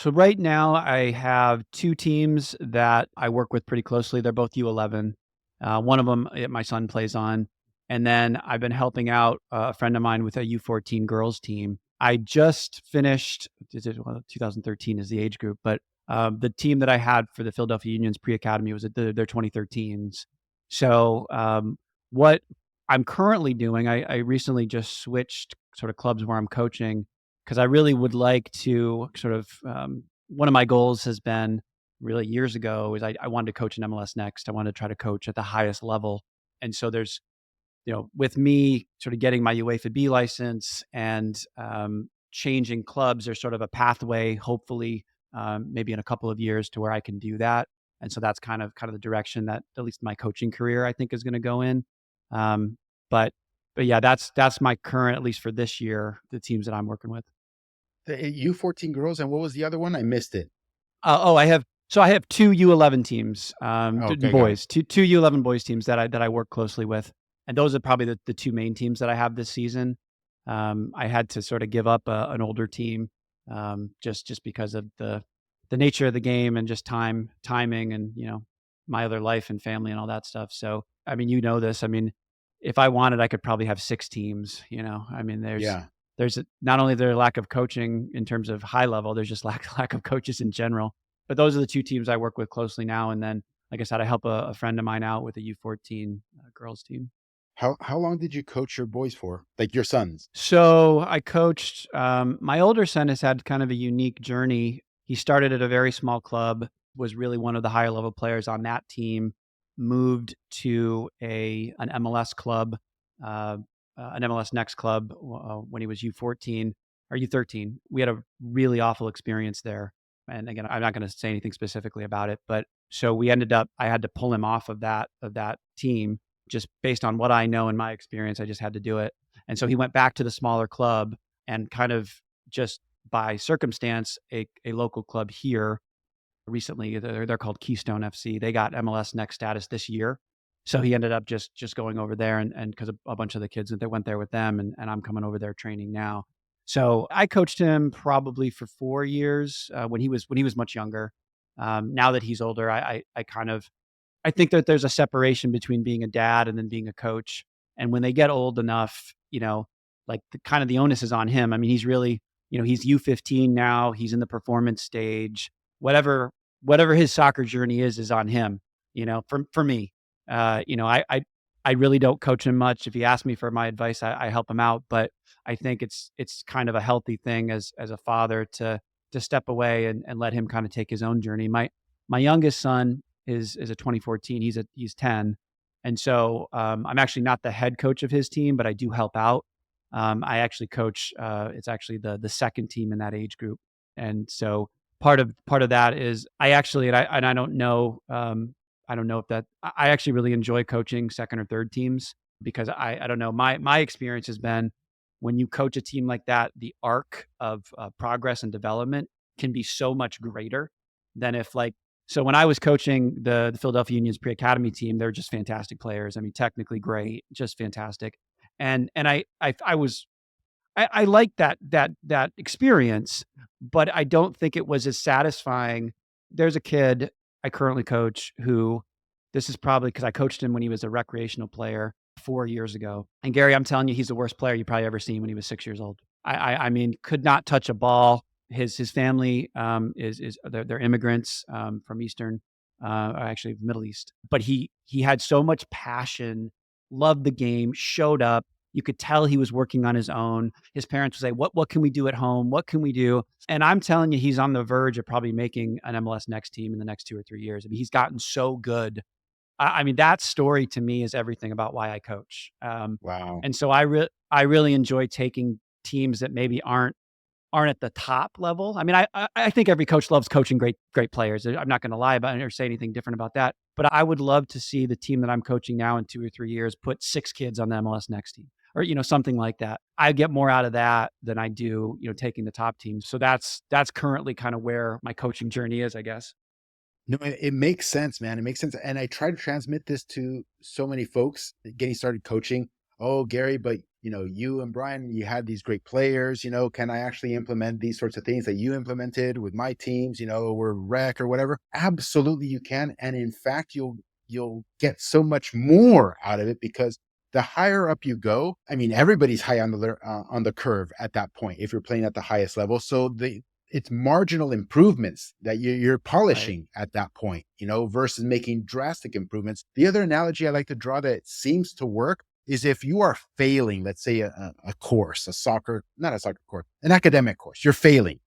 right now I have 2 teams that I work with pretty closely. They're both U11. One of them, my son plays on, and then I've been helping out a friend of mine with a U14 girls team. I just finished, well, 2013 is the age group, but the team that I had for the Philadelphia Union's pre-academy was their 2013s. So what I'm currently doing, I recently just switched sort of clubs where I'm coaching because I really would like to sort of one of my goals has been really years ago is I wanted to coach in MLS Next. I wanted to try to coach at the highest level. And so there's, with me sort of getting my UEFA B license and changing clubs, there's sort of a pathway, hopefully, maybe in a couple of years to where I can do that. And so that's kind of the direction that at least my coaching career I think is going to go in. Um, but but yeah, that's my current, at least for this year, the teams that I'm working with. The U14 girls, and what was the other one? I missed it. I have 2 U11 teams, Okay, got it. boys, two U11 boys teams that I work closely with, and those are probably the 2 main teams that I have this season. I had to sort of give up an older team, just because of the nature of the game and just timing and, my other life and family and all that stuff. So, I mean, this. I mean, if I wanted, I could probably have 6 teams, I mean, Yeah. not only their lack of coaching in terms of high level, there's just lack of coaches in general. But those are the 2 teams I work with closely now, and then, like I said, I help a friend of mine out with a U14, girls team. How long did you coach your boys for? Like your sons? So, I coached, my older son has had kind of a unique journey. He started at a very small club, was really one of the higher level players on that team, moved to an MLS club, uh, an MLS Next club, when he was U14 or U13. We had a really awful experience there, and again, I'm not gonna say anything specifically about it, but so we ended up I had to pull him off of that team just based on what I know in my experience. I just had to do it. And so he went back to the smaller club and kind of just by circumstance, a local club here recently, they're called Keystone FC. They got MLS Next status this year. So he ended up just going over there and because a bunch of the kids that went there with them and I'm coming over there training now. So I coached him probably for 4 years when he was much younger. Now that he's older, I kind of I think that there's a separation between being a dad and then being a coach. And when they get old enough, like the onus is on him. I mean, he's really, he's U15 now. He's in the performance stage. Whatever, whatever his soccer journey is on him. For me, I really don't coach him much. If he asks me for my advice, I help him out. But I think it's kind of a healthy thing as a father to step away and let him kind of take his own journey. My youngest son is a 2014. He's 10, and so I'm actually not the head coach of his team, but I do help out. I actually coach. It's actually the second team in that age group, and so part of that is I actually and I don't know. I don't know if that I actually really enjoy coaching second or third teams because I don't know my experience has been when you coach a team like that, the arc of progress and development can be so much greater than if like so when I was coaching the Philadelphia Union's pre-academy team, they're just fantastic players. I mean, technically great, just fantastic. And I liked that experience, but I don't think it was as satisfying. There's a kid I currently coach who this is probably because I coached him when he was a recreational player 4 years ago. And Gary, I'm telling you, he's the worst player you probably ever seen when he was 6 years old. I mean, could not touch a ball. His family is they're immigrants from Eastern, actually Middle East. But he had so much passion, loved the game, showed up. You could tell he was working on his own. His parents would say, "What can we do at home? What can we do?" And I'm telling you, he's on the verge of probably making an MLS Next team in the next 2 or 3 years. I mean, he's gotten so good. I mean, that story to me is everything about why I coach. Wow. And so I really enjoy taking teams that maybe aren't at the top level. I mean, I think every coach loves coaching great players. I'm not going to lie about it or say anything different about that. But I would love to see the team that I'm coaching now in 2 or 3 years put 6 kids on the MLS Next team or something like that. I get more out of that than I do taking the top teams. So that's currently kind of where my coaching journey is, I guess. No, it makes sense, man. It makes sense. And I try to transmit this to so many folks getting started coaching. Oh, Gary, but you and Brian, you had these great players, can I actually implement these sorts of things that you implemented with my teams, or rec or whatever? Absolutely you can. And in fact, you'll get so much more out of it because the higher up you go, I mean, everybody's high on the curve at that point if you're playing at the highest level. So it's marginal improvements that you're Right. polishing at that point, versus making drastic improvements. The other analogy I like to draw that seems to work is if you are failing, let's say a course, not a soccer course, an academic course, you're failing,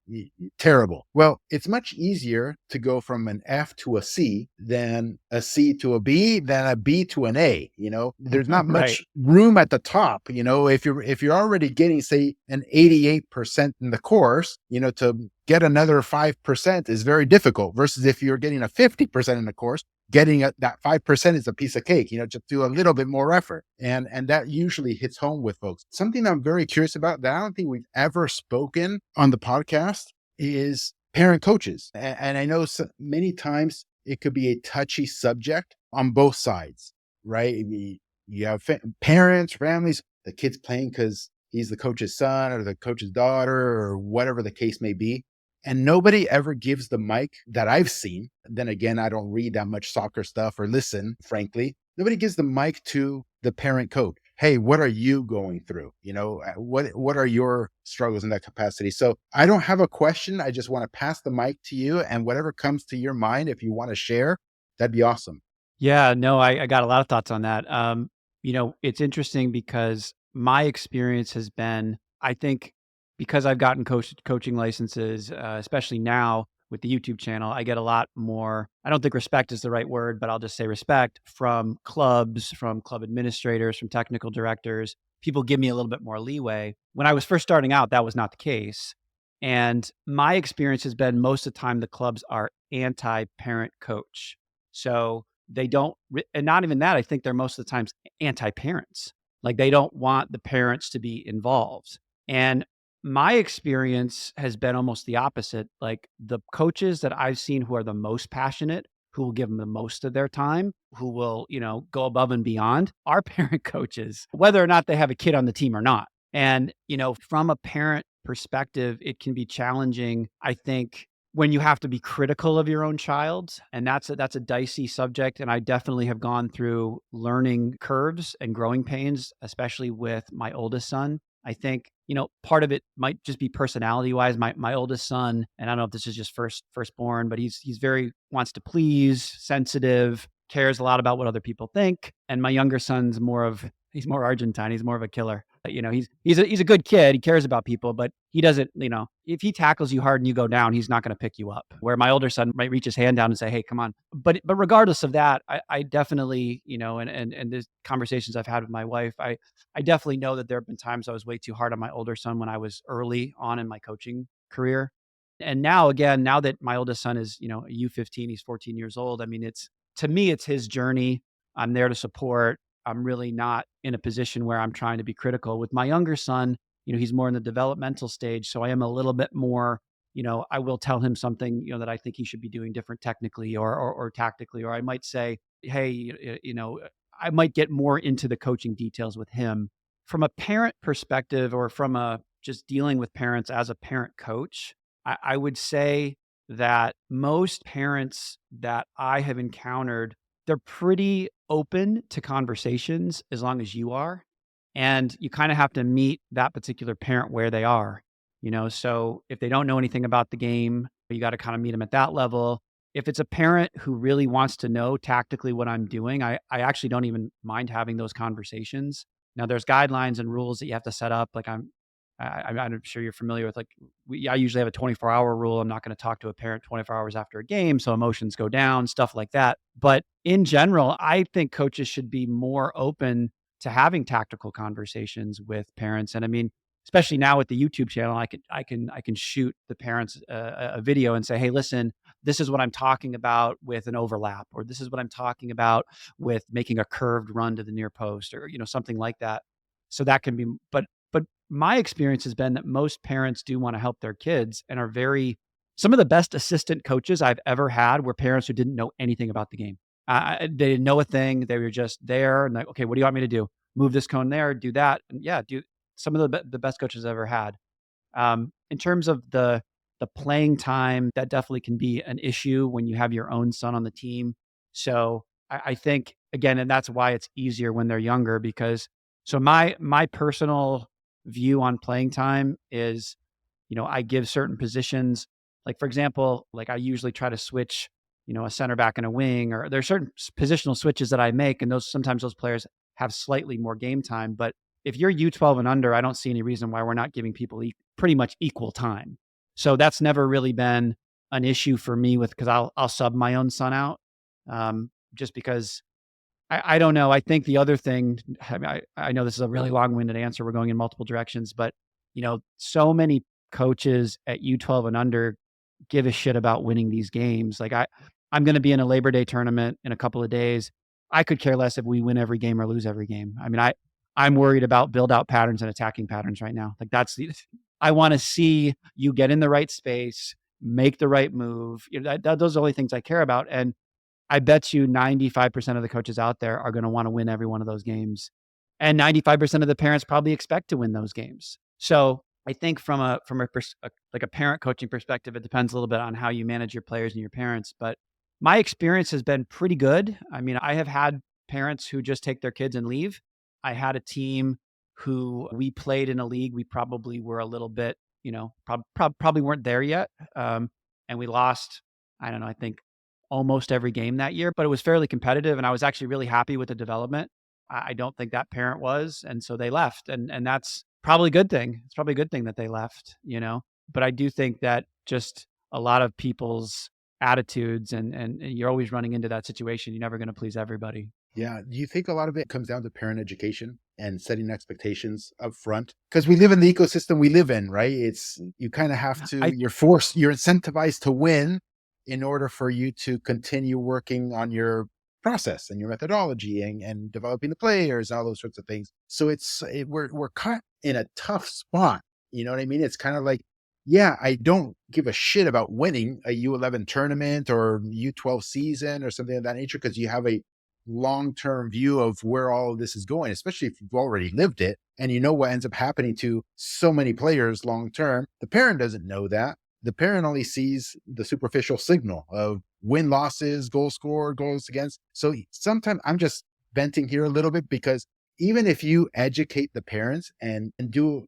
terrible. Well, it's much easier to go from an F to a C than a C to a B, than a B to an A. There's not Right. much room at the top. If you're already getting, say, an 88% in the course, to get another 5% is very difficult versus if you're getting a 50% in the course, getting that 5% is a piece of cake, just do a little bit more effort. And that usually hits home with folks. Something I'm very curious about that I don't think we've ever spoken on the podcast is parent coaches. And I know many times it could be a touchy subject on both sides, right? You have parents, families, the kid's playing because he's the coach's son or the coach's daughter or whatever the case may be. And nobody ever gives the mic that I've seen. Then again, I don't read that much soccer stuff or listen, frankly. Nobody gives the mic to the parent coach. Hey, what are you going through? What are your struggles in that capacity? So I don't have a question. I just want to pass the mic to you, and whatever comes to your mind, if you want to share, that'd be awesome. Yeah, no, I got a lot of thoughts on that. It's interesting because my experience has been, I think, because I've gotten coaching licenses, especially now with the YouTube channel, I get a lot more. I don't think respect is the right word, but I'll just say respect from clubs, from club administrators, from technical directors. People give me a little bit more leeway. When I was first starting out, that was not the case. And my experience has been most of the time the clubs are anti parent coach. So they don't and not even that, I think they're most of the times anti-parents. Like, they don't want the parents to be involved. And my experience has been almost the opposite. Like, the coaches that I've seen who are the most passionate, who will give them the most of their time, who will, go above and beyond, are parent coaches, whether or not they have a kid on the team or not. And, from a parent perspective, it can be challenging, I think, when you have to be critical of your own child, and that's a dicey subject, and I definitely have gone through learning curves and growing pains, especially with my oldest son. I think, part of it might just be personality-wise. My oldest son, and I don't know if this is just firstborn, but he's very wants to please, sensitive, cares a lot about what other people think, and my younger son's he's more Argentine, he's more of a killer. He's a good kid. He cares about people, but he doesn't, if he tackles you hard and you go down, he's not going to pick you up. Where my older son might reach his hand down and say, "Hey, come on." But regardless of that, I definitely, and the conversations I've had with my wife, I definitely know that there have been times I was way too hard on my older son when I was early on in my coaching career. And now again, now that my oldest son is, a U15, he's 14 years old. I mean, to me, it's his journey. I'm there to support. I'm really not in a position where I'm trying to be critical. With my younger son, he's more in the developmental stage. So I am a little bit more, I will tell him something, that I think he should be doing different technically or tactically, or I might say, hey, I might get more into the coaching details with him. From a parent perspective, or from a just dealing with parents as a parent coach, I would say that most parents that I have encountered, they're pretty open to conversations as long as you are. And you kind of have to meet that particular parent where they are, so if they don't know anything about the game, you got to kind of meet them at that level. If it's a parent who really wants to know tactically what I'm doing, I actually don't even mind having those conversations. Now, there's guidelines and rules that you have to set up. Like, I'm sure you're familiar with, like, I usually have a 24-hour rule. I'm not going to talk to a parent 24 hours after a game, so emotions go down, stuff like that. But in general, I think coaches should be more open to having tactical conversations with parents. And I mean, especially now with the YouTube channel, I can shoot the parents a video and say, "Hey, listen, this is what I'm talking about with an overlap, or this is what I'm talking about with making a curved run to the near post, or something like that." So that can be, but my experience has been that most parents do want to help their kids and are some of the best assistant coaches I've ever had were parents who didn't know anything about the game. They didn't know a thing. They were just there and like, "Okay, what do you want me to do?" move this cone there, do that. And yeah, do some of the best coaches I've ever had. In terms of the playing time, that definitely can be an issue when you have your own son on the team. So I think again, and that's why it's easier when they're younger because so my personal view on playing time is, I give certain positions, like for example, like I usually try to switch, a center back and a wing, or there's certain positional switches that I make, and those sometimes those players have slightly more game time. But if you're U12 and under, I don't see any reason why we're not giving people pretty much equal time. So that's never really been an issue for me with because I'll sub my own son out, just because I don't know. I think the other thing, I mean, I know this is a really long-winded answer. We're going in multiple directions, but so many coaches at U12 and under give a shit about winning these games. Like I'm going to be in a Labor Day tournament in a couple of days. I could care less if we win every game or lose every game. I mean, I'm worried about build out patterns and attacking patterns right now. Like I want to see you get in the right space, make the right move. Those are the only things I care about. And I bet you 95% of the coaches out there are going to want to win every one of those games. And 95% of the parents probably expect to win those games. So I think like a parent coaching perspective, it depends a little bit on how you manage your players and your parents. But my experience has been pretty good. I mean, I have had parents who just take their kids and leave. I had a team who we played in a league. We probably were a little bit, probably weren't there yet. And we lost, I don't know, I think almost every game that year, but it was fairly competitive. And I was actually really happy with the development. I don't think that parent was. And so they left. And that's probably a good thing. It's probably a good thing that they left, But I do think that just a lot of people's attitudes and you're always running into that situation. You're never going to please everybody. Yeah. Do you think a lot of it comes down to parent education and setting expectations up front? Because we live in the ecosystem we live in, right? It's you kind of have to, I you're incentivized to win in order for you to continue working on your process and your methodology and developing the players, all those sorts of things. So we're caught in a tough spot. You know what I mean? It's kind of like, yeah, I don't give a shit about winning a U11 tournament or U12 season or something of that nature because you have a long-term view of where all of this is going, especially if you've already lived it and you know what ends up happening to so many players long term. The parent doesn't know that. The parent only sees the superficial signal of win losses, goal scored, goals against. So sometimes I'm just venting here a little bit because even if you educate the parents and do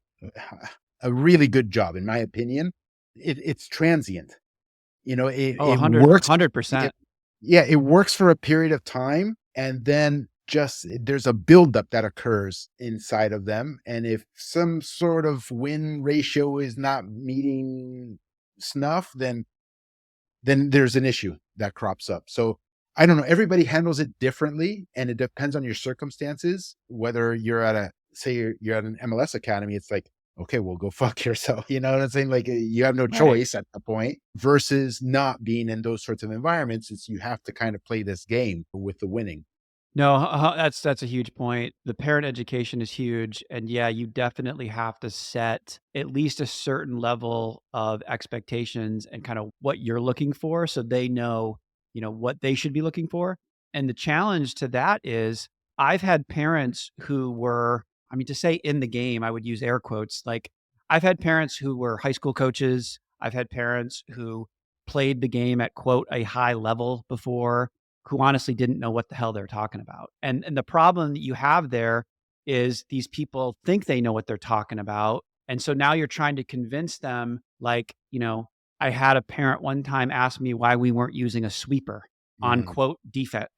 a really good job, in my opinion, it's transient. Oh, It works. 100%. Yeah, it works for a period of time and then just there's a buildup that occurs inside of them. And if some sort of win ratio is not meeting snuff, then there's an issue that crops up. So I don't know. Everybody handles it differently, and it depends on your circumstances. Whether you're at you're at an MLS academy, it's like, okay, well, go fuck yourself. You know what I'm saying? Like you have no Right. choice at the point. Versus not being in those sorts of environments, it's you have to kind of play this game with the winning. No, that's a huge point. The parent education is huge, and yeah, you definitely have to set at least a certain level of expectations and kind of what you're looking for, so they know, what they should be looking for. And the challenge to that is, I've had parents who were, I mean, to say in the game, I would use air quotes. Like, I've had parents who were high school coaches. I've had parents who played the game at quote a high level before who honestly didn't know what the hell they're talking about. And the problem that you have there is these people think they know what they're talking about. And so now you're trying to convince them, like, I had a parent one time ask me why we weren't using a sweeper on Mm, quote defense.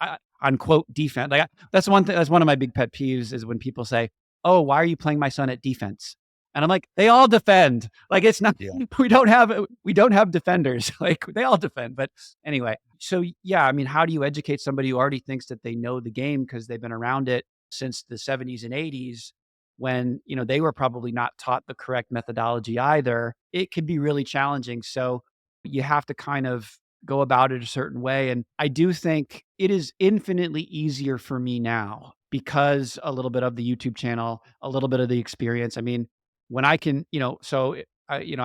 On quote defense. Like that's one thing. That's one of my big pet peeves is when people say, "Oh, why are you playing my son at defense?" And I'm like, they all defend. Like it's not. yeah. We don't have defenders. Like they all defend. But anyway, so yeah, I mean, how do you educate somebody who already thinks that they know the game because they've been around it since the 70s and 80s when, they were probably not taught the correct methodology either? It could be really challenging. So you have to kind of go about it a certain way. And I do think it is infinitely easier for me now because a little bit of the YouTube channel, a little bit of the experience. I mean, when I can, I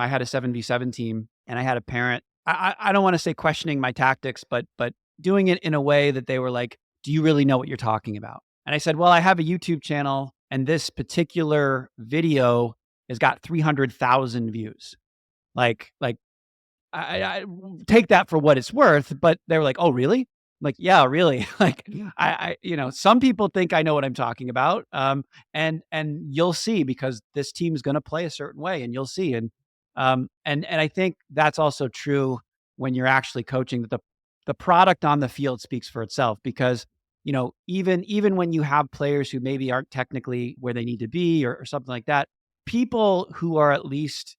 had a 7v7 team and I had a parent. I don't want to say questioning my tactics, but doing it in a way that they were like, "Do you really know what you're talking about?" And I said, well, I have a YouTube channel and this particular video has got 300,000 views. Like I take that for what it's worth, but they were like, "Oh, really?" Like, "Yeah, really." Like, some people think I know what I'm talking about, and you'll see because this team is gonna play a certain way, and you'll see, and I think that's also true when you're actually coaching, that the product on the field speaks for itself because, even when you have players who maybe aren't technically where they need to be or something like that, people who are at least,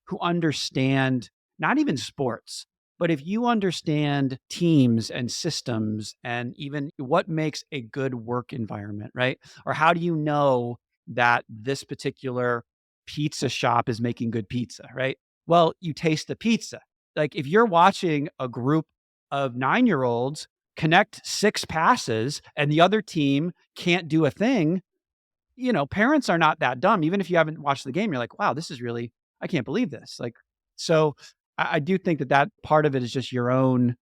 who understand not even sports, but if you understand teams and systems and even what makes a good work environment, right? Or how do you know that this particular pizza shop is making good pizza, right? Well, you taste the pizza. Like if you're watching a group of 9-year olds connect six passes and the other team can't do a thing, parents are not that dumb. Even if you haven't watched the game, you're like, wow, this is really, I can't believe this. Like, so I do think that part of it is just your own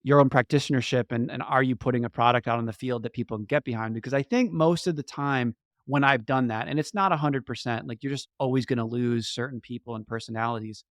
practitionership and are you putting a product out on the field that people can get behind? Because I think most of the time when I've done that, and it's not 100%, like you're just always going to lose certain people and personalities.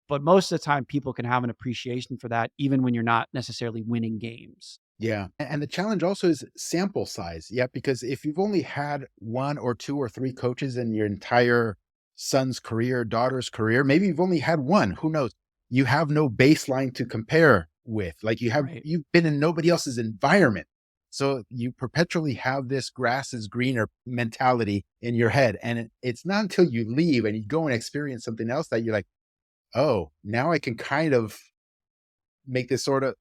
But most of the time, people can have an appreciation for that, even when you're not necessarily winning games. Yeah. And the challenge also is sample size. Yeah. Because if you've only had one or two or three coaches in your entire son's career, daughter's career, maybe you've only had one, who knows? You have no baseline to compare with. Like Right. you've been in nobody else's environment. So you perpetually have this grass is greener mentality in your head. And it's not until you leave and you go and experience something else that you're like, oh, now I can kind of make this other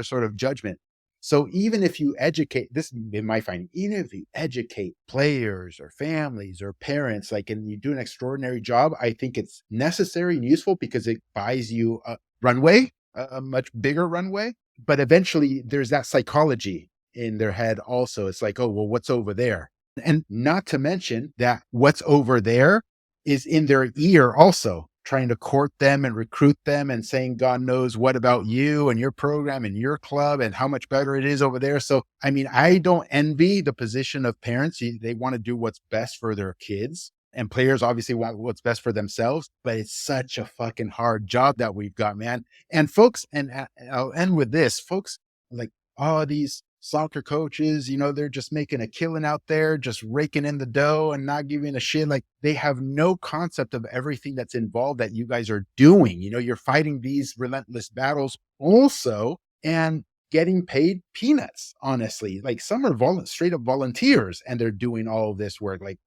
sort of judgment. So even if you educate, this in my finding, even if you educate players or families or parents, like, and you do an extraordinary job, I think it's necessary and useful because it buys you a runway, a much bigger runway. But eventually there's that psychology in their head also. It's like, oh, well, what's over there? And not to mention that what's over there is in their ear also, trying to court them and recruit them and saying, God knows what about you and your program and your club and how much better it is over there. So, I mean, I don't envy the position of parents. They want to do what's best for their kids. And players obviously want what's best for themselves, but it's such a fucking hard job that we've got, man. And folks, and I'll end with this, folks, like, oh, these soccer coaches, they're just making a killing out there, just raking in the dough and not giving a shit. Like they have no concept of everything that's involved that you guys are doing. You're fighting these relentless battles also and getting paid peanuts, honestly. Like some are straight up volunteers and they're doing all of this work. Like,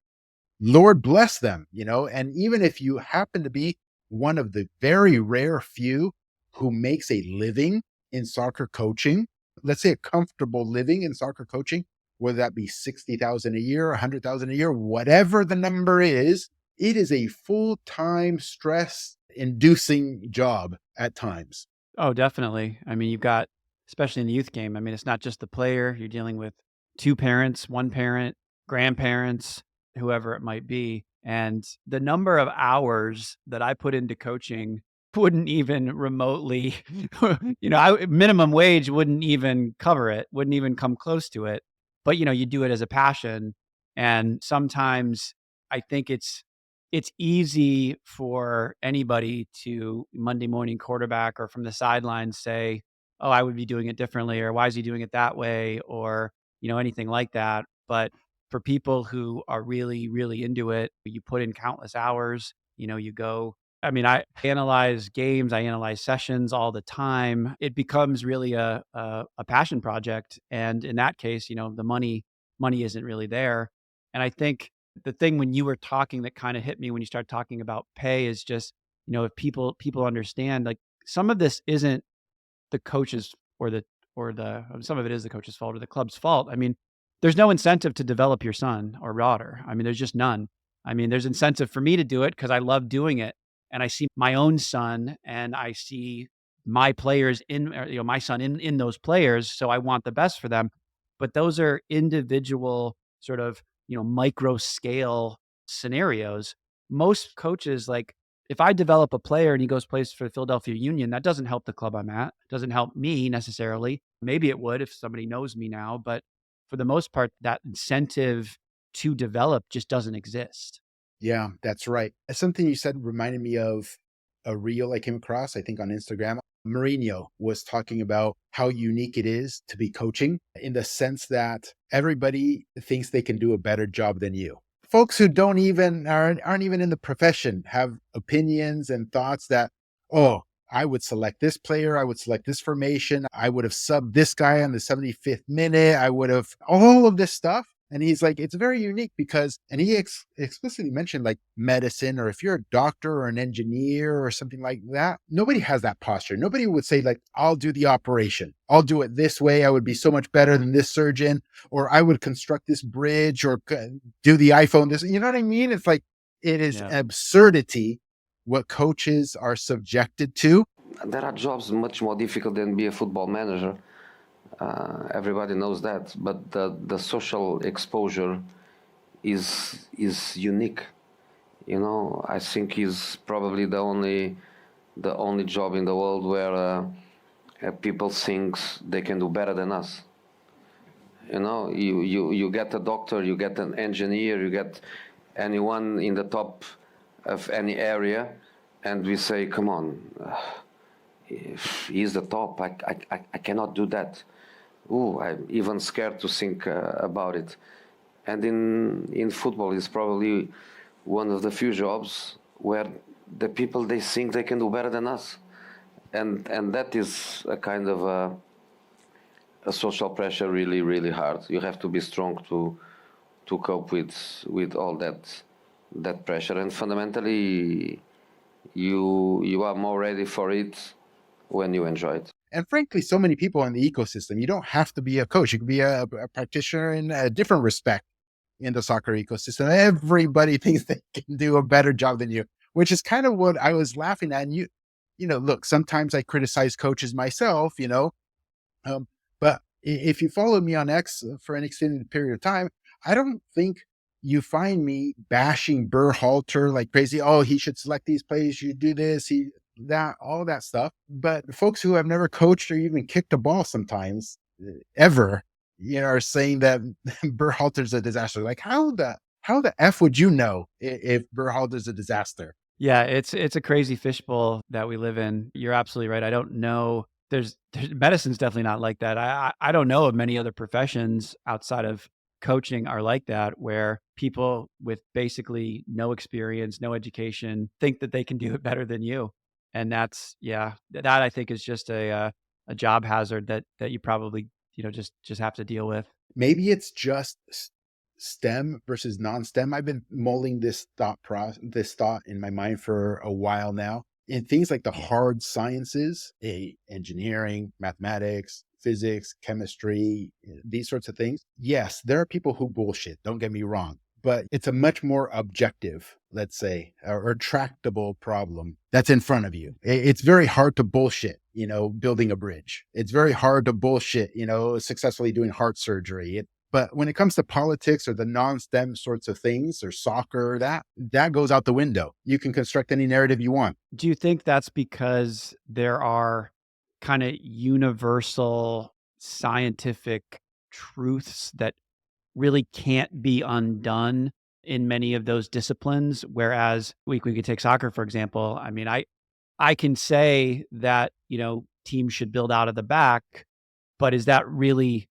Lord bless them, and even if you happen to be one of the very rare few who makes a living in soccer coaching, let's say a comfortable living in soccer coaching, whether that be 60,000 a year, 100,000 a year, whatever the number is, it is a full-time stress inducing job at times. Oh, definitely. I mean, you've got, especially in the youth game, I mean, it's not just the player. You're dealing with two parents, one parent, grandparents, whoever it might be. And the number of hours that I put into coaching wouldn't even remotely, minimum wage wouldn't even cover it, wouldn't even come close to it. But, you do it as a passion. And sometimes I think it's easy for anybody to Monday morning quarterback or from the sidelines say, "Oh, I would be doing it differently," or "Why is he doing it that way?" or, anything like that. But for people who are really, really into it, you put in countless hours, you go, I mean, I analyze games, I analyze sessions all the time. It becomes really a passion project. And in that case, the money isn't really there. And I think the thing when you were talking that kind of hit me when you started talking about pay is just, if people understand, like, some of this isn't the coaches or the some of it is the coach's fault or the club's fault. I mean, there's no incentive to develop your son or daughter. I mean, there's just none. I mean, there's incentive for me to do it because I love doing it, and I see my own son and I see my players my son in those players, so I want the best for them. But those are individual sort of, micro scale scenarios. Most coaches, like, if I develop a player and he goes plays for the Philadelphia Union, that doesn't help the club I'm at. Doesn't help me necessarily. Maybe it would if somebody knows me now, but for the most part, that incentive to develop just doesn't exist. Yeah, that's right. Something you said reminded me of a reel I came across, I think on Instagram. Mourinho was talking about how unique it is to be coaching in the sense that everybody thinks they can do a better job than you. Folks who don't even aren't even in the profession have opinions and thoughts that, oh, I would select this player, I would select this formation, I would have subbed this guy on the 75th minute, I would have all of this stuff. And he's like, it's very unique because, and he explicitly mentioned like medicine, or if you're a doctor or an engineer or something like that, nobody has that posture. Nobody would say, like, I'll do the operation, I'll do it this way. I would be so much better than this surgeon, or I would construct this bridge or do the iPhone. This, you know what I mean? It's like, it is Yeah. absurdity what coaches are subjected to. There are jobs much more difficult than be a football manager. Everybody knows that, but the social exposure is unique. You know, I think is probably the only job in the world where people think they can do better than us. You know, you get a doctor, you get an engineer, you get anyone in the top of any area, and we say, come on, if he's the top, I cannot do that. Ooh, I'm even scared to think about it. And in football, it's probably one of the few jobs where the people, they think they can do better than us, and that is a kind of a social pressure, really, really hard. You have to be strong to cope with all that pressure, and fundamentally, you are more ready for it when you enjoy it. And frankly, so many people in the ecosystem, you don't have to be a coach. You can be a practitioner in a different respect in the soccer ecosystem. Everybody thinks they can do a better job than you, which is kind of what I was laughing at. And look, sometimes I criticize coaches myself, but if you follow me on X for an extended period of time, I don't think you find me bashing Berhalter like crazy. Oh, he should select these players. You do this, that, all that stuff. But folks who have never coached or even kicked a ball sometimes ever, are saying that Berhalter's a disaster. Like, how the F would you know if Berhalter's a disaster? Yeah, it's a crazy fishbowl that we live in. You're absolutely right. I don't know. There's medicine's definitely not like that. I don't know of many other professions outside of coaching are like that, where people with basically no experience, no education, think that they can do it better than you. And that's, yeah, that I think is just a job hazard that you probably, just have to deal with. Maybe it's just STEM versus non-STEM. I've been mulling this thought in my mind for a while now. In things like the hard sciences, engineering, mathematics, physics, chemistry, these sorts of things. Yes, there are people who bullshit, don't get me wrong, but it's a much more objective, let's say, or tractable problem that's in front of you. It's very hard to bullshit, building a bridge. It's very hard to bullshit, successfully doing heart surgery. But when it comes to politics or the non-STEM sorts of things, or soccer, that goes out the window. You can construct any narrative you want. Do you think that's because there are kind of universal scientific truths that really can't be undone in many of those disciplines? Whereas we could take soccer, for example. I mean, I can say that, teams should build out of the back, but is that really,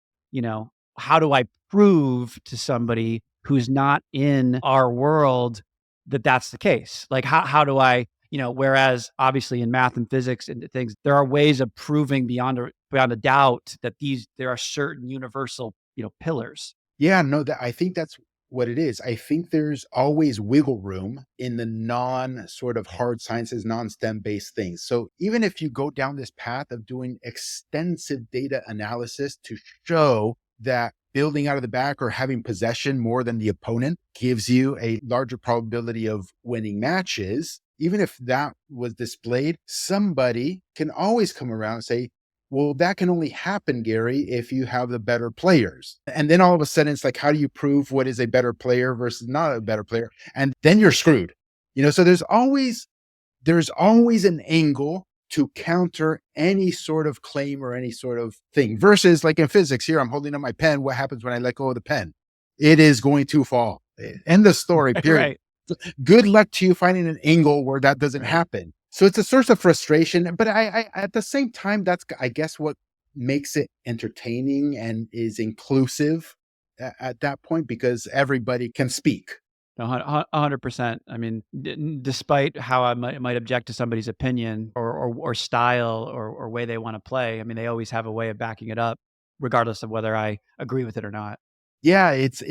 how do I prove to somebody who's not in our world that that's the case? Like, how do I, whereas obviously in math and physics and things, there are ways of proving beyond a doubt that there are certain universal, pillars. Yeah, no, I think that's what it is. I think there's always wiggle room in the non sort of hard sciences, non-STEM based things. So even if you go down this path of doing extensive data analysis to show that building out of the back or having possession more than the opponent gives you a larger probability of winning matches, even if that was displayed, somebody can always come around and say, well, that can only happen, Gary, if you have the better players. And then all of a sudden, it's like, how do you prove what is a better player versus not a better player? And then you're screwed. So there's always an angle to counter any sort of claim or any sort of thing. Versus like in physics, here I'm holding up my pen. What happens when I let go of the pen? It is going to fall. End of story, period. Right. Good luck to you finding an angle where that doesn't Right. happen. So it's a source of frustration, but I at the same time, that's I guess what makes it entertaining and is inclusive at that point, because everybody can speak. 100%. I mean, despite how I might object to somebody's opinion or style or way they want to play, I mean, they always have a way of backing it up, regardless of whether I agree with it or not. Yeah, it's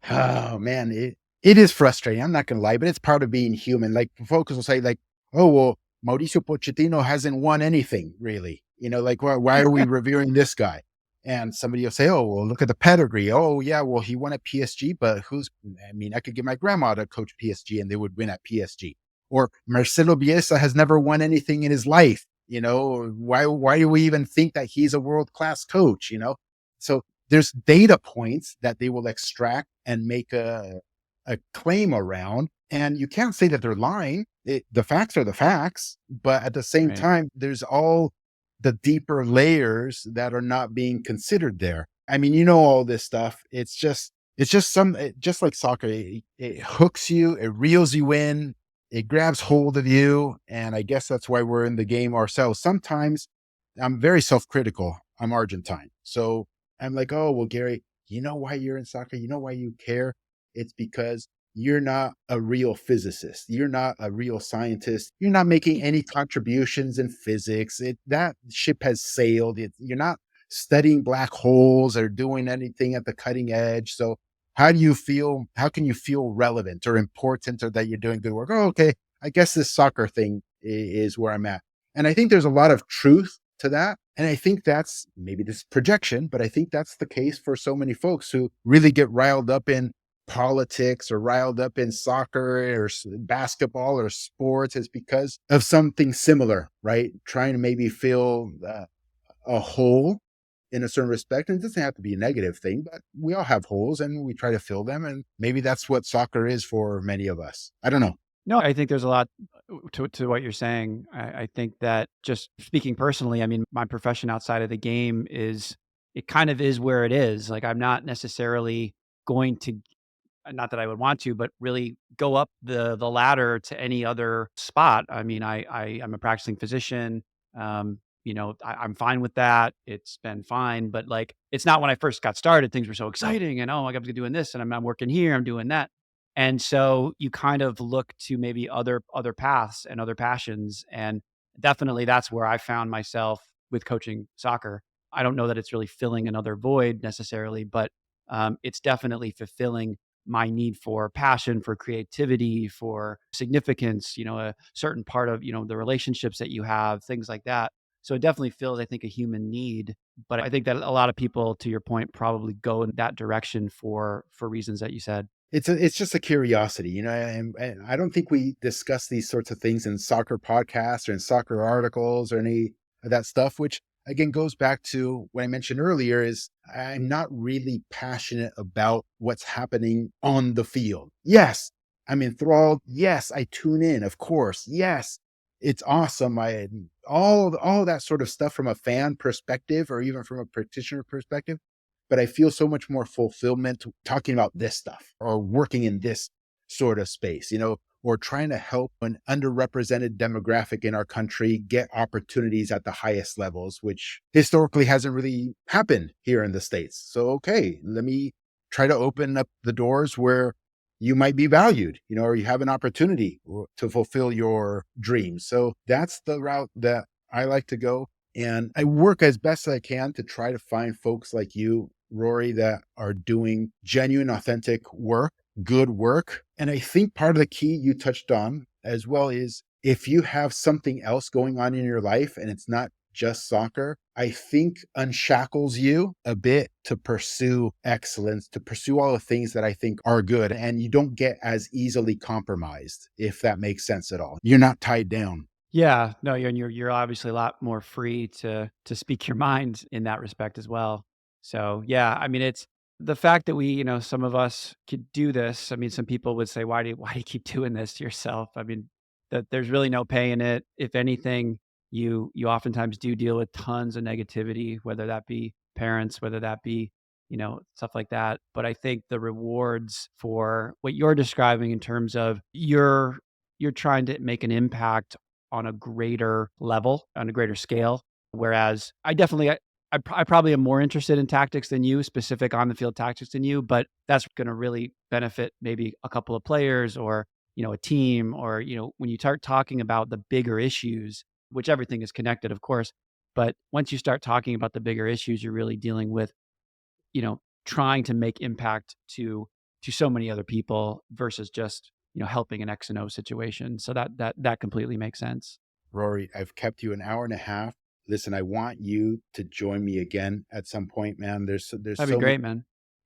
oh man, it is frustrating. I'm not gonna lie, but it's part of being human. Like folks will say, like, oh well, Mauricio Pochettino hasn't won anything really. Like why are we revering this guy? And somebody will say, oh well, look at the pedigree. Oh yeah, well he won at PSG, but I mean, I could get my grandma to coach PSG and they would win at PSG. Or Marcelo Bielsa has never won anything in his life. Why do we even think that he's a world class coach? So there's data points that they will extract and make a claim around. And you can't say that they're lying. The facts are the facts. But at the same Right. time, there's all the deeper layers that are not being considered there. I mean, all this stuff. Just like soccer, it hooks you, it reels you in, it grabs hold of you. And I guess that's why we're in the game ourselves. Sometimes I'm very self-critical. I'm Argentine. So I'm like, oh, well, Gary, you know why you're in soccer? You know why you care? It's because you're not a real physicist. You're not a real scientist. You're not making any contributions in physics. That ship has sailed. You're not studying black holes or doing anything at the cutting edge. So how do you feel? How can you feel relevant or important or that you're doing good work? Oh, okay. I guess this soccer thing is where I'm at. And I think there's a lot of truth to that. And I think that's maybe this projection, but I think that's the case for so many folks who really get riled up in politics or riled up in soccer or basketball or sports is because of something similar, right? Trying to maybe fill a hole in a certain respect. And it doesn't have to be a negative thing, but we all have holes and we try to fill them. And maybe that's what soccer is for many of us. I don't know. No, I think there's a lot to what you're saying. I think that just speaking personally, I mean, my profession outside of the game it kind of is where it is. Like, I'm not necessarily going to, not that I would want to, but really go up the ladder to any other spot. I mean, I'm a practicing physician. I'm fine with that. It's been fine, but like, it's not when I first got started, things were so exciting and oh my God, I'm doing this and I'm working here, I'm doing that. And so you kind of look to maybe other paths and other passions. And definitely that's where I found myself with coaching soccer. I don't know that it's really filling another void necessarily, but it's definitely fulfilling my need for passion, for creativity, for significance, a certain part of, the relationships that you have, things like that. So it definitely fills, I think, a human need. But I think that a lot of people, to your point, probably go in that direction for reasons that you said. It's just a curiosity, and I don't think we discuss these sorts of things in soccer podcasts or in soccer articles or any of that stuff, which again goes back to what I mentioned earlier is I'm not really passionate about what's happening on the field. Yes, I'm enthralled. Yes, I tune in, of course. Yes, it's awesome. All that sort of stuff from a fan perspective or even from a practitioner perspective, but I feel so much more fulfillment talking about this stuff or working in this sort of space, or trying to help an underrepresented demographic in our country get opportunities at the highest levels, which historically hasn't really happened here in the States. So, okay, let me try to open up the doors where you might be valued, or you have an opportunity to fulfill your dreams. So that's the route that I like to go. And I work as best I can to try to find folks like you, Rory, that are doing genuine, authentic work, good work. And I think part of the key you touched on as well is if you have something else going on in your life and it's not just soccer, I think unshackles you a bit to pursue excellence, to pursue all the things that I think are good. And you don't get as easily compromised, if that makes sense at all. You're not tied down. Yeah, no, you're obviously a lot more free to speak your mind in that respect as well. So yeah, I mean, it's the fact that some of us could do this. I mean, some people would say, why do you keep doing this to yourself? I mean, that there's really no pay in it. If anything, you oftentimes do deal with tons of negativity, whether that be parents, whether that be, stuff like that. But I think the rewards for what you're describing in terms of you're trying to make an impact on a greater level, on a greater scale. Whereas I probably am more interested in tactics than you, specific on the field tactics than you, but that's going to really benefit maybe a couple of players or, a team or, when you start talking about the bigger issues, which everything is connected, of course. But once you start talking about the bigger issues, you're really dealing with, trying to make impact to so many other people versus just, helping an X and O situation. So that completely makes sense. Rory, I've kept you an hour and a half. Listen, I want you to join me again at some point, man. That'd be great, man.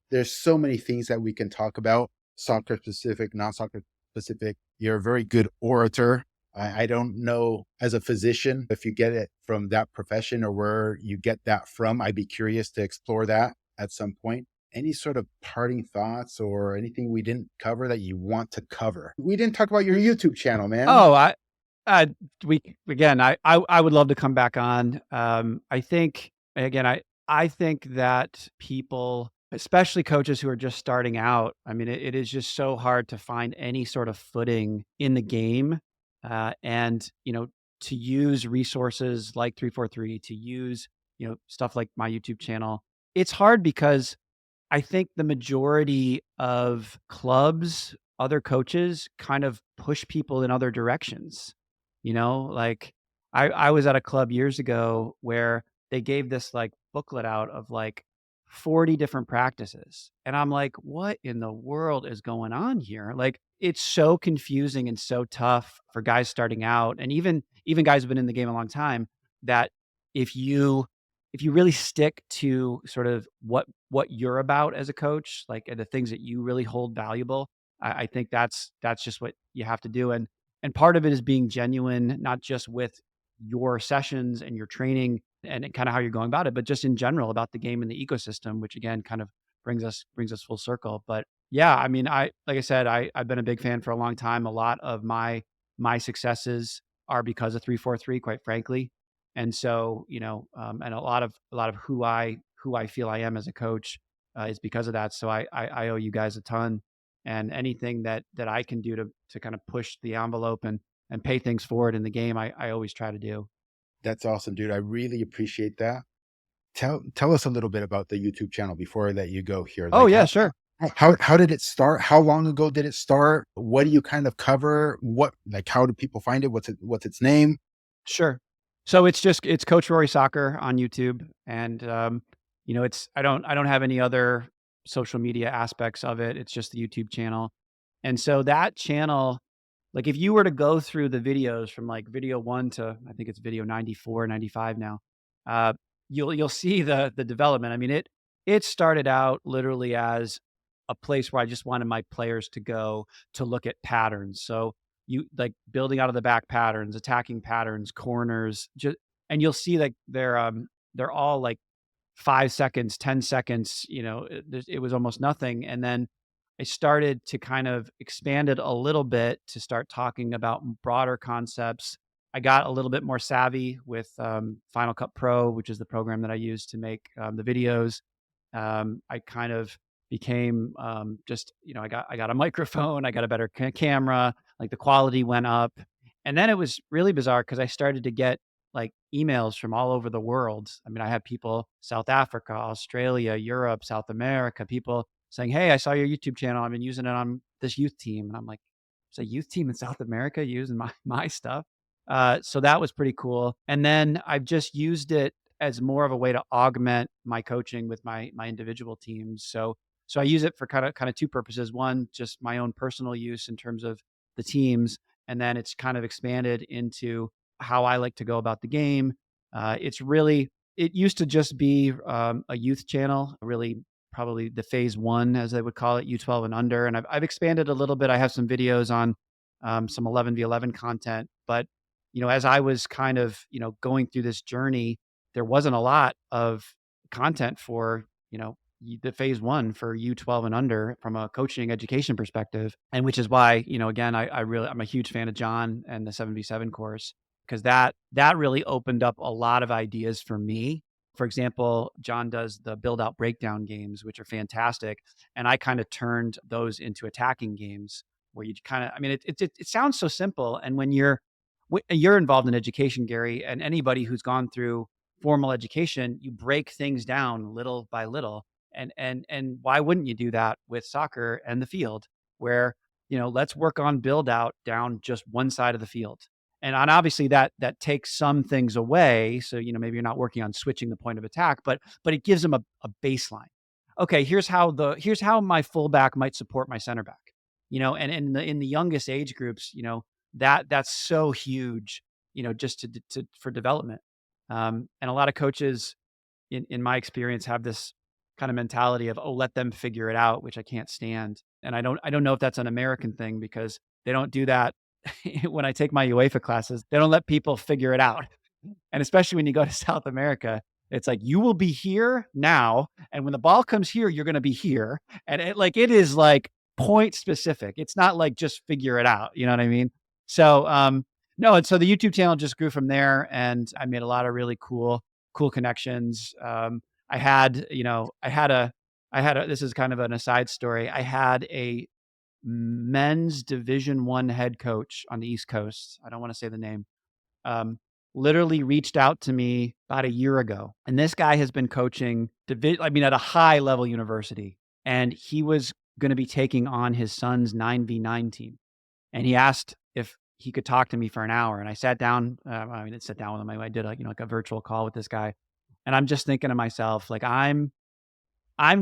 There's so many things that we can talk about, soccer specific, non soccer specific. You're a very good orator. I don't know as a physician if you get it from that profession or where you get that from. I'd be curious to explore that at some point. Any sort of parting thoughts or anything we didn't cover that you want to cover? We didn't talk about your YouTube channel, man. Oh, I we again, I would love to come back on. I think again, I think that people, especially coaches who are just starting out, I mean, it is just so hard to find any sort of footing in the game, and to use resources like 343, to use stuff like my YouTube channel. It's hard because I think the majority of clubs, other coaches kind of push people in other directions. Like I was at a club years ago where they gave this like booklet out of like 40 different practices. And I'm like, what in the world is going on here? Like it's so confusing and so tough for guys starting out and even guys who've been in the game a long time that if you if you really stick to sort of what you're about as a coach, like and the things that you really hold valuable, I think that's just what you have to do. And part of it is being genuine, not just with your sessions and your training and kind of how you're going about it, but just in general about the game and the ecosystem, which again kind of brings us full circle. But yeah, I mean, like I said, I've been a big fan for a long time. A lot of my successes are because of 343, quite frankly. And so, and a lot of who I feel I am as a coach is because of that. So I owe you guys a ton, and anything that I can do to kind of push the envelope and pay things forward in the game, I always try to do. That's awesome, dude. I really appreciate that. Tell us a little bit about the YouTube channel before I let you go here. Oh Like yeah, sure. how did it start? How long ago did it start? What do you kind of cover? What like how do people find it? What's its name? Sure. So it's Coach Rory Soccer on YouTube, and it's I don't have any other social media aspects of it. It's just the YouTube channel, and so that channel, like if you were to go through the videos from like video one to I think it's video 94, 95 now, uh, you'll see the development. I mean it started out literally as a place where I just wanted my players to go to look at patterns. So you like building out of the back patterns, attacking patterns, corners, just and you'll see like they're all like 5 seconds, 10 seconds, it was almost nothing. And then I started to kind of expand it a little bit to start talking about broader concepts. I got a little bit more savvy with Final Cut Pro, which is the program that I use to make the videos. I kind of became just I got a microphone, I got a better camera, like the quality went up, and then it was really bizarre because I started to get like emails from all over the world. I mean, I had people South Africa, Australia, Europe, South America, people saying, "Hey, I saw your YouTube channel. I've been using it on this youth team." And I'm like, "There's a youth team in South America using my stuff." So that was pretty cool. And then I've just used it as more of a way to augment my coaching with my individual teams. So I use it for kind of two purposes. One, just my own personal use in terms of the teams, and then it's kind of expanded into how I like to go about the game. It used to just be a youth channel, really probably the phase one, as they would call it, U12 and under. And I've expanded a little bit. I have some videos on some 11v11 content, but as I was kind of going through this journey, there wasn't a lot of content for the phase one for U12 and under from a coaching education perspective, and which is why again I'm a huge fan of John and the 7v7 course. because that really opened up a lot of ideas for me. For example, John does the build out breakdown games, which are fantastic. And I kind of turned those into attacking games where you kind of, I mean, it sounds so simple. And when you're involved in education, Gary, and anybody who's gone through formal education, you break things down little by little. And why wouldn't you do that with soccer and the field where, let's work on build out down just one side of the field. And obviously that takes some things away. So, maybe you're not working on switching the point of attack, but it gives them a baseline. Okay, here's how my fullback might support my center back. And in the youngest age groups, that's so huge, just for development. And a lot of coaches in my experience have this kind of mentality of, oh, let them figure it out, which I can't stand. And I don't know if that's an American thing because they don't do that. When I take my UEFA classes, they don't let people figure it out. And especially when you go to South America, it's like, you will be here now. And when the ball comes here, you're going to be here. And it is like point specific. It's not like just figure it out. You know what I mean? So, no. And so the YouTube channel just grew from there, and I made a lot of really cool connections. I had a, this is kind of an aside story. I had a men's Division 1 head coach on the East Coast. I don't want to say the name. Um, Literally reached out to me about a year ago, and this guy has been coaching at a high level university, and he was going to be taking on his son's 9v9 team, and he asked if he could talk to me for an hour, and I sat down. I didn't sit down with him. I did like a virtual call with this guy, and I'm just thinking to myself, like, I'm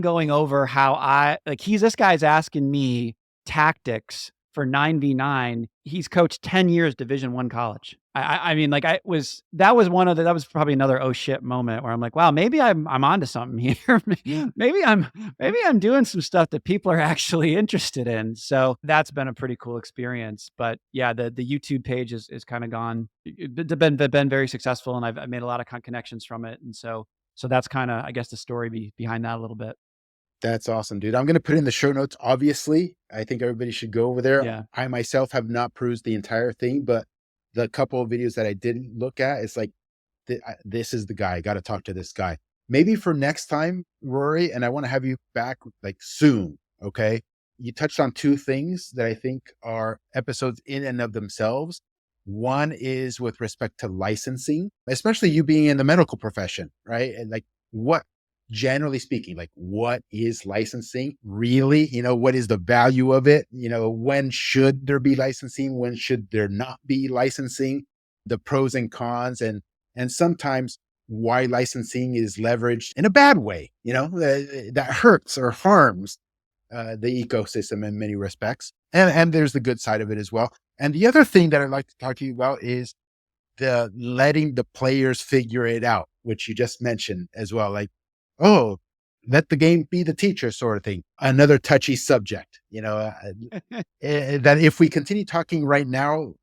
going over how this guy's asking me tactics for 9v9. He's coached 10 years Division 1 college. I mean, like that was probably another oh shit moment where I'm like, wow, maybe I'm onto something here. maybe I'm doing some stuff that people are actually interested in. So that's been a pretty cool experience. But yeah, the YouTube page is kind of gone. It's been very successful, and I've made a lot of connections from it. And so that's kind of, I guess, the story behind that a little bit. That's awesome, dude. I'm going to put in the show notes. Obviously, I think everybody should go over there. Yeah. I myself have not perused the entire thing, but the couple of videos that I did look at, it's like, this is the guy. I got to talk to this guy. Maybe for next time, Rory, and I want to have you back like soon. Okay. You touched on two things that I think are episodes in and of themselves. One is with respect to licensing, especially you being in the medical profession, right? And like, what, generally speaking, like, what is licensing really? What is the value of it? When should there be licensing? When should there not be licensing? The pros and cons, and sometimes why licensing is leveraged in a bad way, that hurts or harms the ecosystem in many respects. And there's the good side of it as well. And the other thing that I'd like to talk to you about is the letting the players figure it out, which you just mentioned as well. Like, oh, let the game be the teacher sort of thing. Another touchy subject, that if we continue talking right now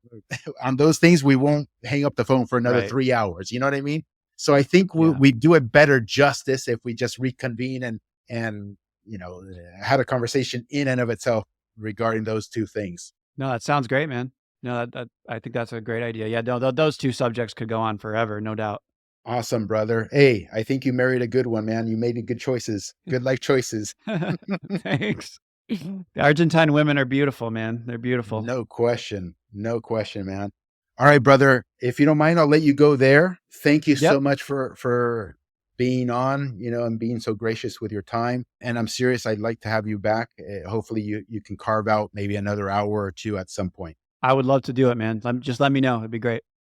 on those things, we won't hang up the phone for another Right. 3 hours. You know what I mean? So I think Yeah. we do it better justice if we just reconvene and had a conversation in and of itself regarding those two things. No, that sounds great, man. No, I think that's a great idea. Yeah, no, those two subjects could go on forever, no doubt. Awesome, brother. Hey, I think you married a good one, man. You made good choices, good life choices. Thanks. The Argentine women are beautiful, man. They're beautiful. No question. No question, man. All right, brother. If you don't mind, I'll let you go there. Thank you so Yep. much for being on, and being so gracious with your time. And I'm serious. I'd like to have you back. Hopefully you can carve out maybe another hour or two at some point. I would love to do it, man. Just let me know. It'd be great.